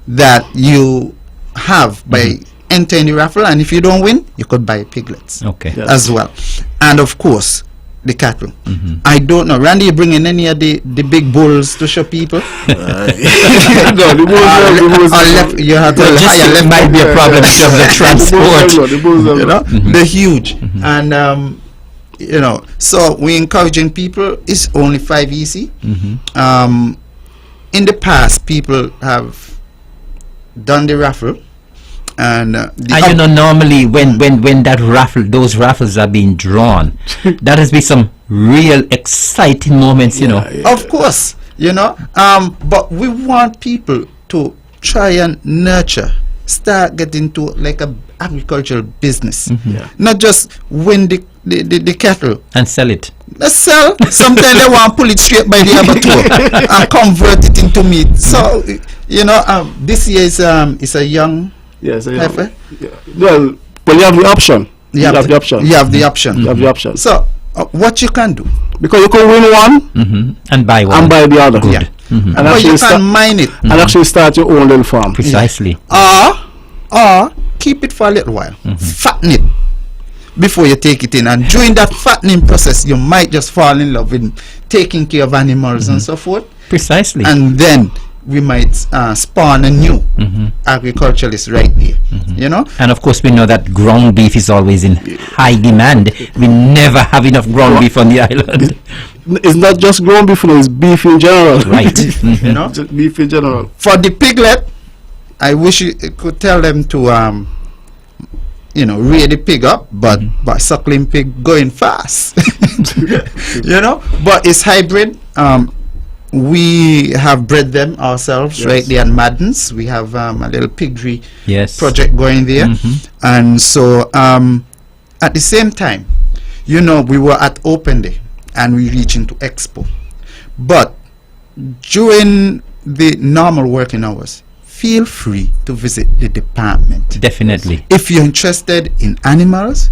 that you have by entering the raffle. And if you don't win, you could buy piglets Okay. Yeah. as well, and of course the cattle. I don't know, Randy, you bringing any of the big bulls to show people? No, the bulls You have to Logistics hire left might be a problem in terms of transport. The bulls you know, they're huge. And you know, so we're encouraging people. It's only 5 easy. In the past, people have done the raffle, and And you know, normally when that raffle, those raffles are being drawn, that has been some real exciting moments, you know. of course, you know, but we want people to try and nurture, start getting to like a agricultural business, not just win the cattle And sell it. let's sell. Sometimes they want to pull it straight by the abattoir and convert it into meat. So this year is a young Yes. heifer. Yeah. Well, but you have the option. You have the option. You have the option. You have the option. So, what you can do? Because you can win one And buy one. and buy the other. Yeah. And But actually you start, can mine it. and actually start your own little farm. Precisely. Or keep it for a little while. Fatten it before you take it in. And during that fattening process, you might just fall in love with taking care of animals and so forth. Precisely. And then we might spawn a new agriculturalist right there. And of course, we know that ground beef is always in high demand. We never have enough ground beef on the island. It's not just ground beef, it's beef in general. Right. Just beef in general. For the piglet, I wish you could tell them to rear the pig up, but suckling pig going fast. But it's hybrid. We have bred them ourselves right there in Maddens. We have a little piggery project going there. And so at the same time, we were at Open Day and we reached into Expo. But during the normal working hours, feel free to visit the department. Definitely. If you're interested in animals,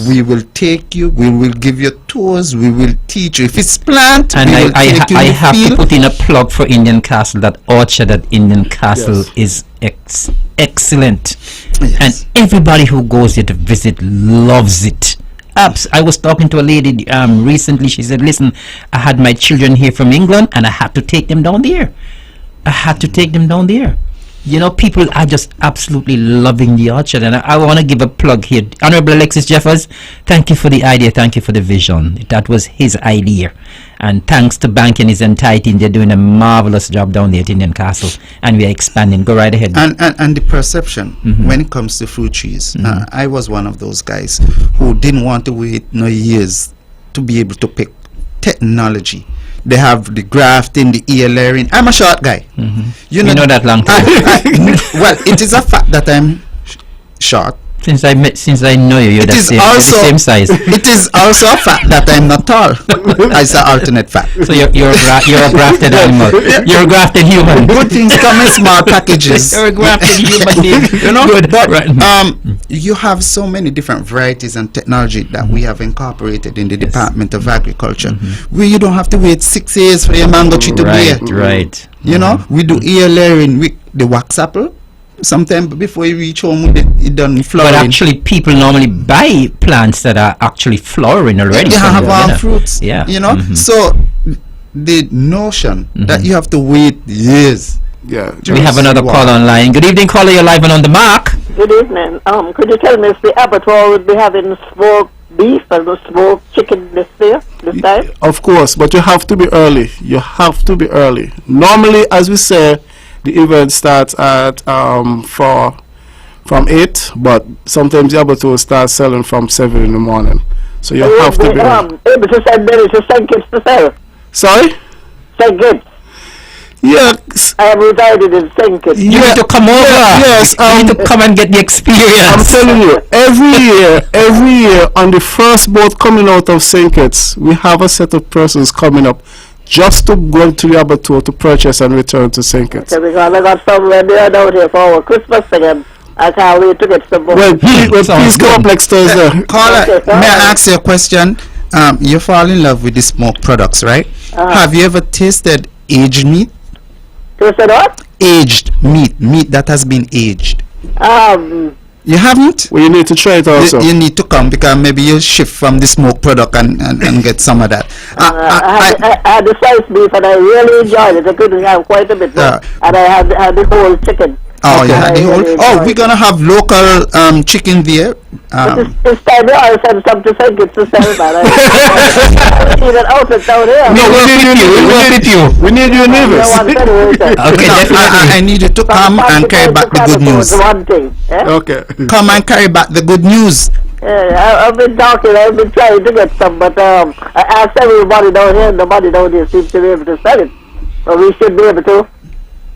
we will take you, we will give you tours, we will teach you. If it's plant, and we will take you I in the have to field. put in a plug for Indian Castle. That orchard at Indian Castle is excellent. And everybody who goes there to visit loves it. I was talking to a lady recently. She said, listen, I had my children here from England and I had to take them down there. People are just absolutely loving the orchard, and I want to give a plug here. Honorable Alexis Jeffers, thank you for the idea, thank you for the vision. That was his idea, and thanks to Bank and his entire team. They're doing a marvelous job down there at Indian Castle, and we are expanding. Go right ahead. And the perception when it comes to fruit trees, I was one of those guys who didn't want to wait no years to be able to pick technology. They have the grafting, the ear layering. I'm a short guy. You know that long time. Well, it is a fact that I'm short. Since I know you, you're the same size. It is also a fact that I'm not tall. It's an alternate fact. So you're a grafted animal. You're a grafted human. Good things come in small packages. You're a grafted human being. Good. But you have so many different varieties and technology that we have incorporated in the Department of Agriculture, where you don't have to wait 6 years for your mango tree to bear. Right. We do ear layering with the wax apple. Sometime before you reach home, it done flowering. But actually, people normally buy plants that are actually flowering already. They have our fruits. Yeah. So the notion that you have to wait years. Yeah. We have another call online. Good evening, caller. You're live and on the mark. Good evening. Could you tell me if the abattoir would be having smoked beef and smoked chicken this time? Of course, but you have to be early. Normally, as we say, the event starts at from 8, but sometimes the abattoir starts selling from 7 in the morning. So you have to be able to send them to St. Kitts to sell. Sorry? St. Kitts. Yes. I am resided in St. Kitts. You need to come over. Yes. You need to come and get the experience. I'm telling you, every year on the first boat coming out of St. Kitts, we have a set of persons coming up just to go to the abattoir to purchase and return to St. Kitts. Okay, because I got somewhere there down here for our Christmas thing, and I can't wait to get some more. Well, please come up next Thursday. Caller, may I ask you a question? You fall in love with the smoked products, right? Have you ever tasted aged meat? Tasted what? Aged meat that has been aged. You haven't? Well, you need to try it also. You need to come because maybe you'll shift from the smoked product and get some of that. I had the sliced beef and I really enjoyed it. I couldn't have quite a bit more. And I had the whole chicken. Oh, you had the whole. We're gonna have local chicken there. This time I sent some to St. Kitts to sell, man. I need an outfit down here. No, We need you in Nevis. Okay, definitely. I need you to come and carry back the good news. One thing. Okay. Come and carry back the good news. I've been talking, I've been trying to get some, but I asked everybody down here, and nobody down here seems to be able to sell it. So we should be able to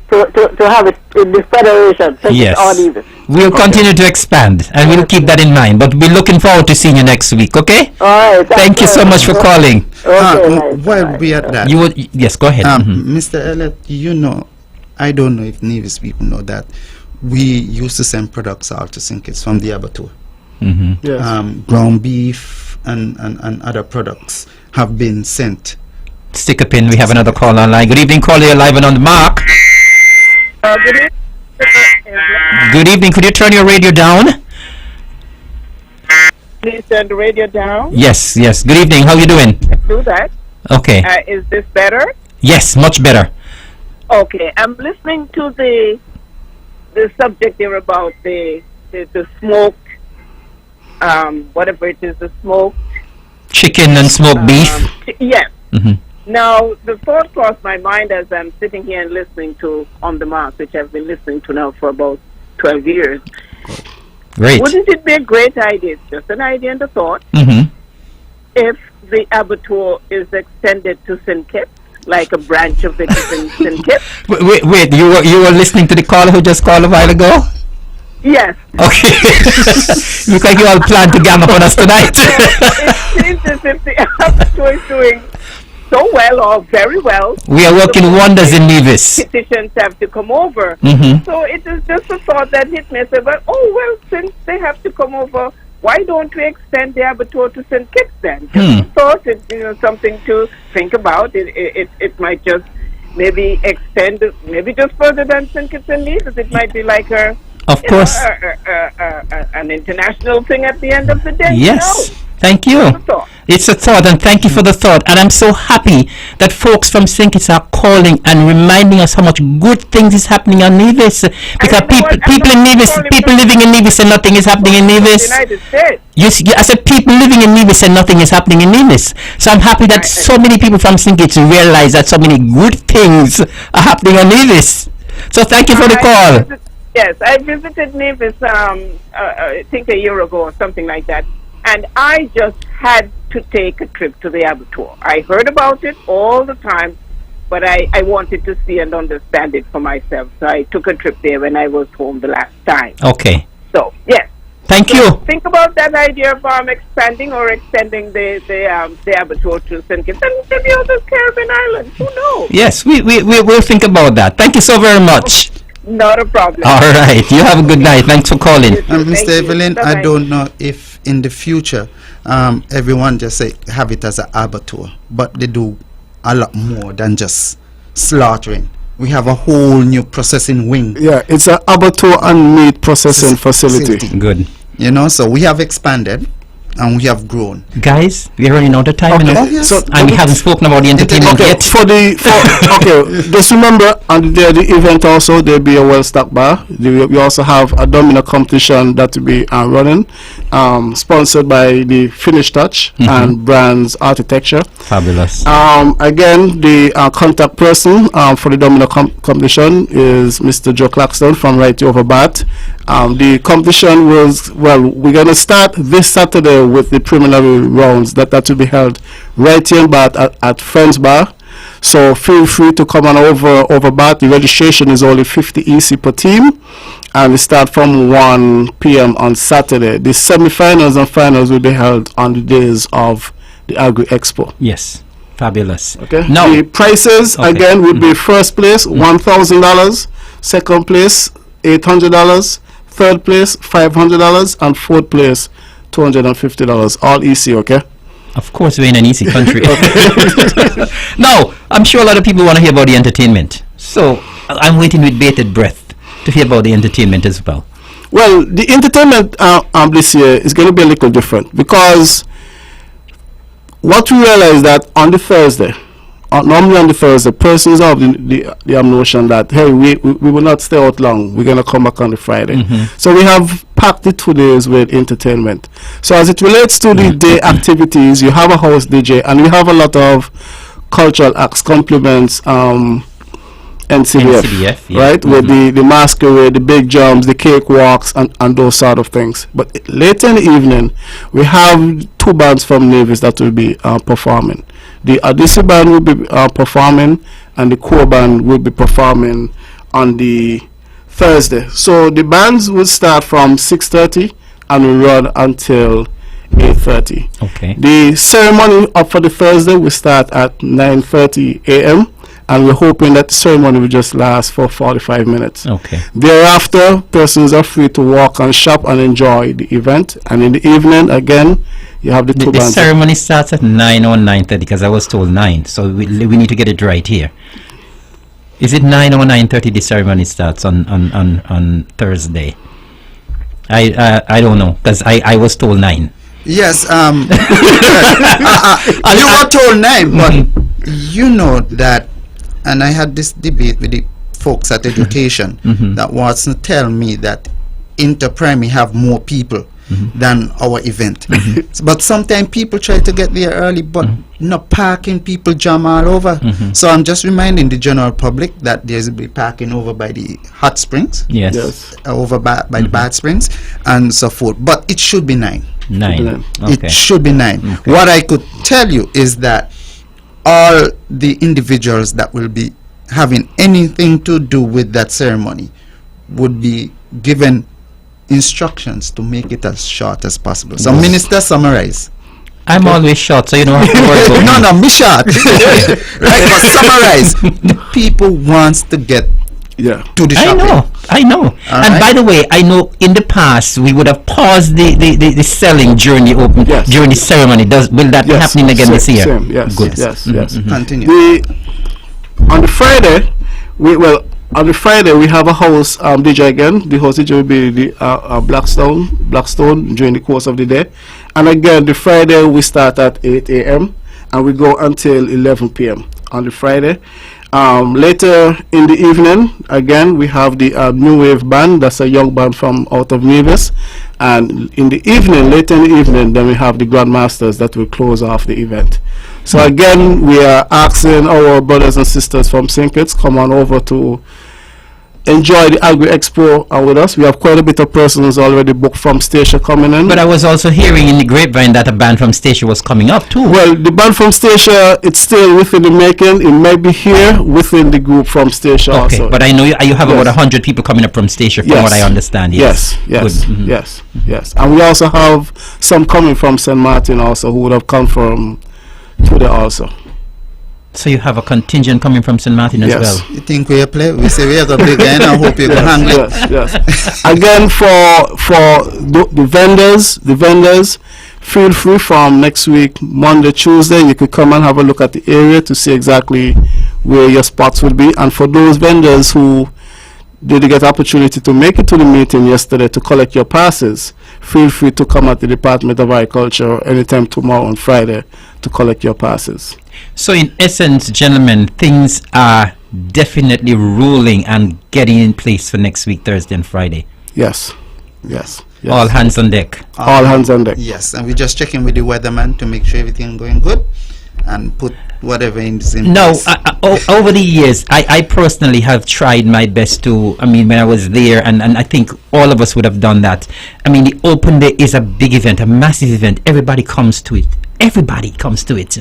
have it in the federation. Yes. It's uneven. We'll continue to expand, and we'll keep that in mind. But we're looking forward to seeing you next week, okay? All right. Thank you so much for calling. Okay, While we at that, Yes, go ahead. Mr. Elliott, I don't know if Nevis people know that we used to send products out to St. Kitts from the abattoir. Yes. Ground beef and other products have been sent. Stick a pin. We have another call online. Good evening, caller. You're live and on the mark. Good evening. Good evening. Could you turn your radio down? Please turn the radio down. Yes, yes. Good evening. How you doing? Do that. Okay. Is this better? Yes, much better. Okay. I'm listening to the subject here about the smoked, whatever it is, the smoked Chicken and smoked beef. Yes. Hmm. Now, the thought crossed my mind as I'm sitting here and listening to On the Mark, which I've been listening to now for about 12 years. Great. Wouldn't it be a great idea, it's just an idea and a thought, Mm-hmm. if the abattoir is extended to St. Kitts, like a branch of it is in St. Kitts? Wait. You were listening to the caller who just called a while ago? Yes. Okay. Look like you all plan to gang up on us tonight. It seems as if the abattoir is doing so well or very well. We are working wonders in Nevis. Petitions have to come over. Mm-hmm. So it is just a thought that hit me. I said, well, since they have to come over, why don't we extend the abattoir to St. Kitts then? Just a thought, it's something to think about. It might just maybe extend, maybe just further than St. Kitts and Nevis. It might be like Of course. an international thing at the end of the day. Yes. Thank you. It's a thought. It's a thought, and thank you for the thought. And I'm so happy that folks from St. Kitts are calling and reminding us how much good things is happening on Nevis. Because people in Nevis, people living in Nevis and nothing is happening in Nevis. United States. I said people living in Nevis and nothing is happening in Nevis. So I'm happy that so many people from St. Kitts realize that so many good things are happening on Nevis. So thank you for the call. Yes, I visited Nevis, I think a year ago or something like that. And I just had to take a trip to the abattoir. I heard about it all the time, but I wanted to see and understand it for myself. So I took a trip there when I was home the last time. Okay. So, yes. Thank you. Think about that idea of expanding or extending the abattoir to St. Kitts and maybe other Caribbean islands. Who knows? Yes, we'll think about that. Thank you so very much. Not a problem. All right. You have a good night. Thanks for calling. Mr. Evelyn, I don't know if in the future everyone just say have it as an abattoir, but they do a lot more than just slaughtering. We have a whole new processing wing. Yeah, it's an abattoir and meat processing facility. Good. You know, so we have expanded and we have grown. Guys, we're running out of time, Okay. you know? yes. So, And we haven't spoken about the entertainment okay, yet. okay, just remember on the day of the event also there'll be a well-stocked bar. We also have a domino competition that will be running, sponsored by the Finish Touch and Brands Architecture. Fabulous. Again, the contact person for the domino competition is Mr. Joe Claxton from Right Over Bat. The competition was, we're going to start this Saturday with the preliminary rounds that will be held right here in Bath at Friends Bar. So feel free to come on over Bath. The registration is only 50 EC per team, and we start from 1 p.m. on Saturday. The semi-finals and finals will be held on the days of the Agri Expo. Yes. Fabulous. Okay. Now, The prices again would be first place $1,000, second place $800, third place $500, and fourth place $250. All EC, okay? of course, we're in an easy country. Now, I'm sure a lot of people want to hear about the entertainment. So, I'm waiting with bated breath to hear about the entertainment as well. Well, the entertainment this year is going to be a little different because what we realize that on the Thursday, normally on the Thursday, persons have the notion that, hey, we will not stay out long. We're going to come back on the Friday. So we have packed the 2 days with entertainment. So as it relates to the day activities, you have a house DJ and you have a lot of cultural acts, compliments, NCDF, yeah. right? With the masquerade, the big jumps, the cakewalks, and those sort of things. But later in the evening, we have 2 bands from Nevis that will be performing. The Odyssey band will be performing, and the core band will be performing on the Thursday. So the bands will start from 6:30 and will run until 8:30. Okay. The ceremony up for the Thursday will start at 9:30 a.m. and we're hoping that the ceremony will just last for 45 minutes. Okay. Thereafter, persons are free to walk and shop and enjoy the event. And in the evening, again, you have the two The bands. ceremony starts at 9 or 9:30 because I was told 9. So we need to get it right here. Is it 9 or 9:30 the ceremony starts on Thursday? I don't know because I was told 9. Yes, you were told 9, but you know that, and I had this debate with the folks at education that wants to tell me that Interprimary have more people than our event. But sometimes people try to get there early, but no parking, people jam all over. So I'm just reminding the general public that there's be parking over by the hot springs, Yes. over by the bad springs, and so forth. But it should be 9. 9. It Okay. should be 9. Okay. What I could tell you is that all the individuals that will be having anything to do with that ceremony would be given instructions to make it as short as possible. So, Minister, summarize. I'm always short, so you don't have to worry about me. No, be short. Right, but summarize. The people wants to get to the shopping. I know. All And right. by the way, I know in the past we would have paused the selling during the during the ceremony. Will that be happening again this year? Same, yes, Good. yes. Continue. On the Friday, on the Friday we have a house DJ again. The house DJ will be the Blackstone during the course of the day, and again the Friday we start at 8 a.m. and we go until 11 p.m. on the Friday. Later in the evening, again we have the New Wave band. That's a young band from out of Nevis, and in the evening, later in the evening, then we have the Grandmasters that will close off the event. So again, we are asking our brothers and sisters from St. Kitts come on over to enjoy the Agri Expo with us. We have quite a bit of persons already booked from Statia coming in. But I was also hearing in the grapevine that a band from Statia was coming up too. Well, the band from Statia, it's still within the making. It may be here within the group from Statia Okay, also. but I know you have about 100 people coming up from Statia, from what I understand. Yes. Yes. Good. Yes. And we also have some coming from St. Martin also who would have come from Tudor also. So you have a contingent coming from St. Martin as well. You think we play? We say we are going to play again. I hope you can handle it. Yes. Again, for the vendors, feel free from next week, Monday, Tuesday, you could come and have a look at the area to see exactly where your spots would be. And for those vendors who did get opportunity to make it to the meeting yesterday to collect your passes, feel free to come at the Department of Agriculture anytime tomorrow on Friday to collect your passes. So in essence, gentlemen, things are definitely rolling and getting in place for next week, Thursday and Friday. Yes. All hands on deck. All hands on deck. Yes, and we're just checking with the weatherman to make sure everything going good and put whatever in No, place. over the years, I personally have tried my best to, when I was there, and I think all of us would have done that. The open day is a big event, a massive event. Everybody comes to it.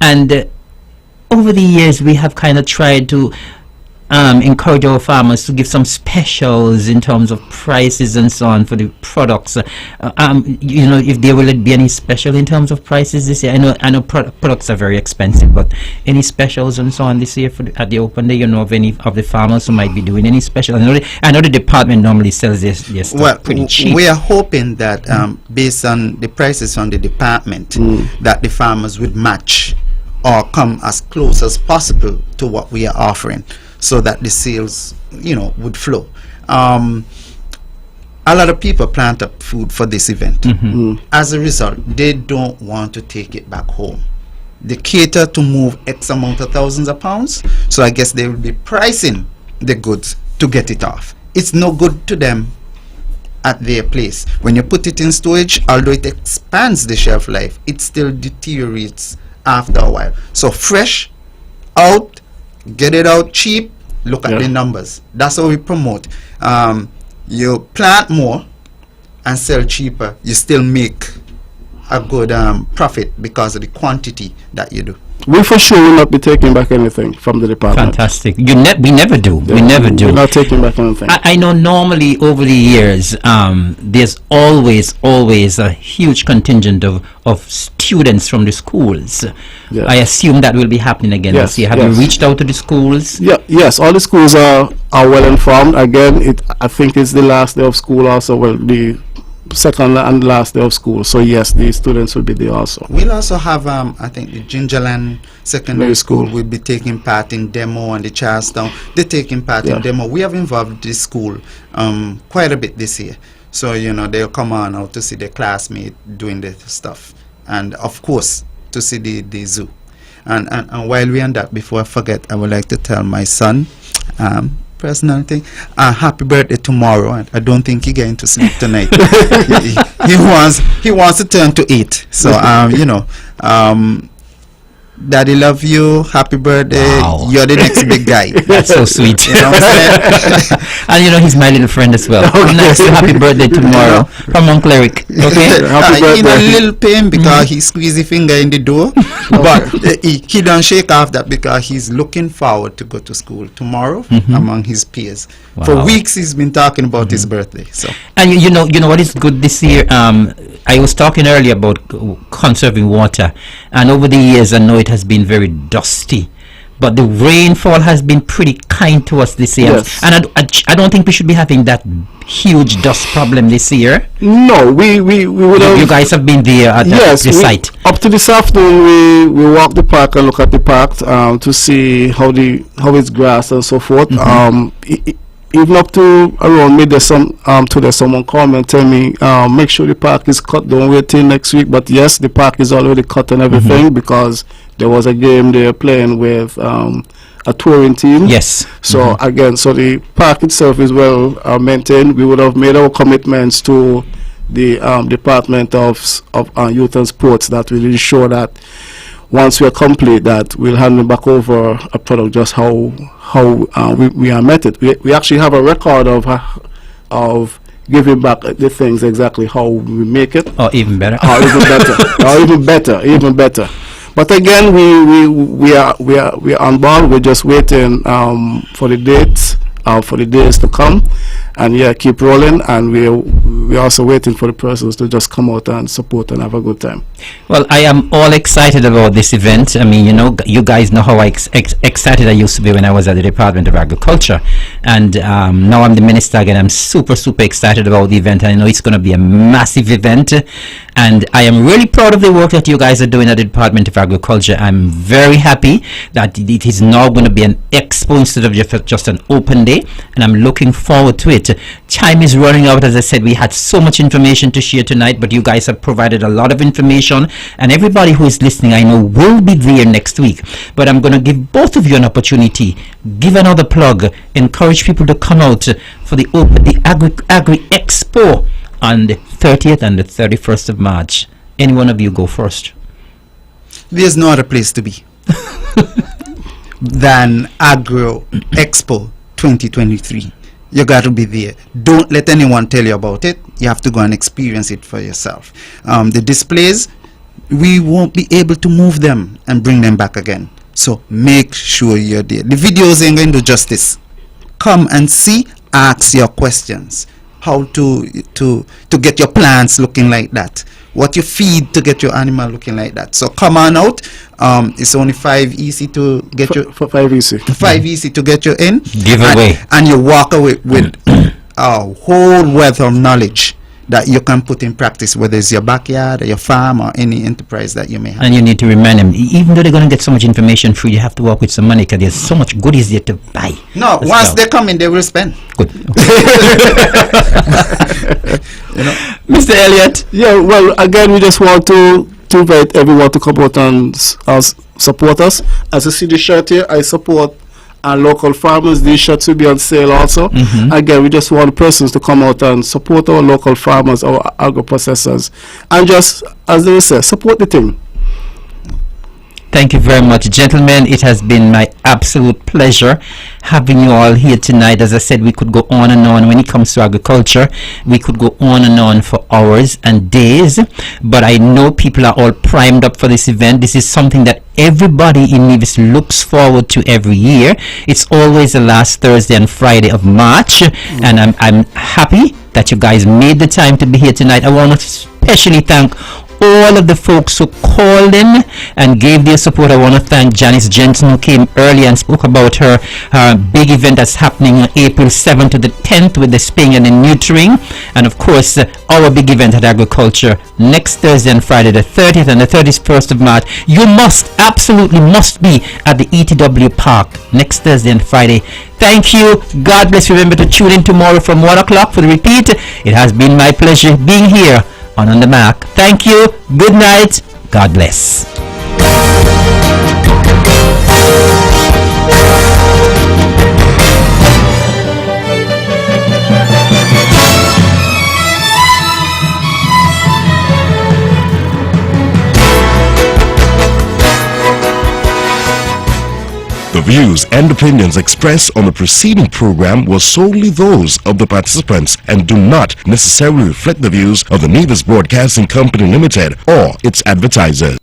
And over the years, we have kind of tried to encourage our farmers to give some specials in terms of prices and so on for the products. If there will be any special in terms of prices this year. I know products are very expensive, but any specials and so on this year at the open day, of any of the farmers who might be doing any special? I know the department normally sells their stuff pretty cheap. We are hoping that based on the prices from the department, that the farmers would match or come as close as possible to what we are offering, so that the sales, would flow. A lot of people plant up food for this event. As a result, they don't want to take it back home. They cater to move X amount of thousands of pounds, so I guess they will be pricing the goods to get it off. It's no good to them at their place. When you put it in storage, although it expands the shelf life, it still deteriorates after a while. So fresh, out, get it out cheap, look at the numbers. That's how we promote. You plant more and sell cheaper, you still make a good profit because of the quantity that you do. We for sure will not be taking back anything from the department. Fantastic. We never do. We never do. We're not taking back anything. I know normally over the years, there's always a huge contingent of stew students from the schools. Yes. I assume that will be happening again Yes, this year. Have yes. you reached out to the schools? Yes, all the schools are well informed. Again, I think it's the last day of school also. Well, the second and last day of school. So yes, the students will be there also. We'll also have, I think, the Gingerland Secondary Very School cool. will be taking part in demo, and the Charlestown, they're taking part Yeah. in demo. We have involved this school quite a bit this year. So, they'll come on out to see their classmate doing the stuff. And, of course, to see the zoo. And while we're on that, before I forget, I would like to tell my son, personal thing, happy birthday tomorrow. I don't think he's going to sleep tonight. he wants to turn to 8. So Daddy love you, happy birthday. Wow. You're the next big guy. That's so sweet. You know what I'm saying? And he's my little friend as well. Nice to happy birthday tomorrow from Uncle Eric. Okay. Happy In a birthday. little pain because he squeezed his finger in the door, but he don't shake off that because he's looking forward to go to school tomorrow among his peers. Wow. For weeks he's been talking about his birthday. So And you know what is good this year? I was talking earlier about conserving water, and over the years I know it has been very dusty, but the rainfall has been pretty kind to us this year. Yes. And I don't think we should be having that huge dust problem this year. No, we would have. You guys have been there at Yes, the site. up to this afternoon, we walk the park and look at the park to see how it's grass and so forth. Even up to around midday, today someone called me and tell me make sure the park is cut. Don't wait till next week. But yes, the park is already cut and everything because there was a game they were playing with a touring team. Yes. So again, so the park itself is well maintained. We would have made our commitments to the Department of Youth and Sports that will ensure that once we are complete, that we'll hand them back over a product just how we are met it. We actually have a record of giving back the things exactly how we make it. Or even better. Or even better. Or even better. But again, we are on board. We're just waiting for the dates, for the days to come, and keep rolling. And we're also waiting for the persons to just come out and support and have a good time. Well, I am all excited about this event. I mean, you guys know how excited I used to be when I was at the Department of Agriculture, and now I'm the minister again. I'm super excited about the event. I know it's going to be a massive event, and I am really proud of the work that you guys are doing at the Department of Agriculture. I'm very happy that it is now going to be an expo instead of just an open day, and I'm looking forward to it. Time is running out. As I said, we had so much information to share tonight, but you guys have provided a lot of information, and everybody who is listening, I know, will be there next week. But I'm going to give both of you an opportunity. Give another plug. Encourage people to come out for the Agri Expo on the 30th and the 31st of March. Any one of you go first. there's no other place to be than Agro Expo 2023. You got to be there. Don't let anyone tell you about it. You have to go and experience it for yourself. The displays, we won't be able to move them and bring them back again. So make sure you're there. The videos ain't going to do justice. Come and see, ask your questions. How to get your plants looking like that. What you feed to get your animal looking like that. So come on out. It's only 5 easy to get you. 5 easy. 5 easy to get you in. Giveaway. And you walk away with a whole wealth of knowledge that you can put in practice, whether it's your backyard or your farm or any enterprise that you may have. And you need to remind them, even though they're going to get so much information free, you have to work with some money because there's so much goodies there to buy. No, Let's once go. they come in, they will spend. Good. You know? Mr. Elliott. Yeah, well, again, we just want to invite everyone to come out and support us. As you see the shirt here, I support our local farmers. These shirts will be on sale also. Again, we just want persons to come out and support our local farmers, our agro-processors, and just, as they say, support the team. Thank you very much, gentlemen. It has been my absolute pleasure having you all here tonight. As I said, we could go on and on when it comes to agriculture. We could go on and on for hours and days, but I know people are all primed up for this event. This is something that everybody in Nevis looks forward to every year. It's always the last Thursday and Friday of March, and I'm happy that you guys made the time to be here tonight. I want to especially thank all of the folks who called in and gave their support. I want to thank Janice Jensen, who came early and spoke about her big event that's happening on April 7th to the 10th with the spaying and the neutering. And of course, our big event at Agriculture next Thursday and Friday, the 30th and the 31st of March. You absolutely must be at the ETW Park next Thursday and Friday. Thank you. God bless. Remember to tune in tomorrow from 1 o'clock for the repeat. It has been my pleasure being here on the Mark. Thank you. Good night. God bless. The views and opinions expressed on the preceding program were solely those of the participants and do not necessarily reflect the views of the Nevis Broadcasting Company Limited or its advertisers.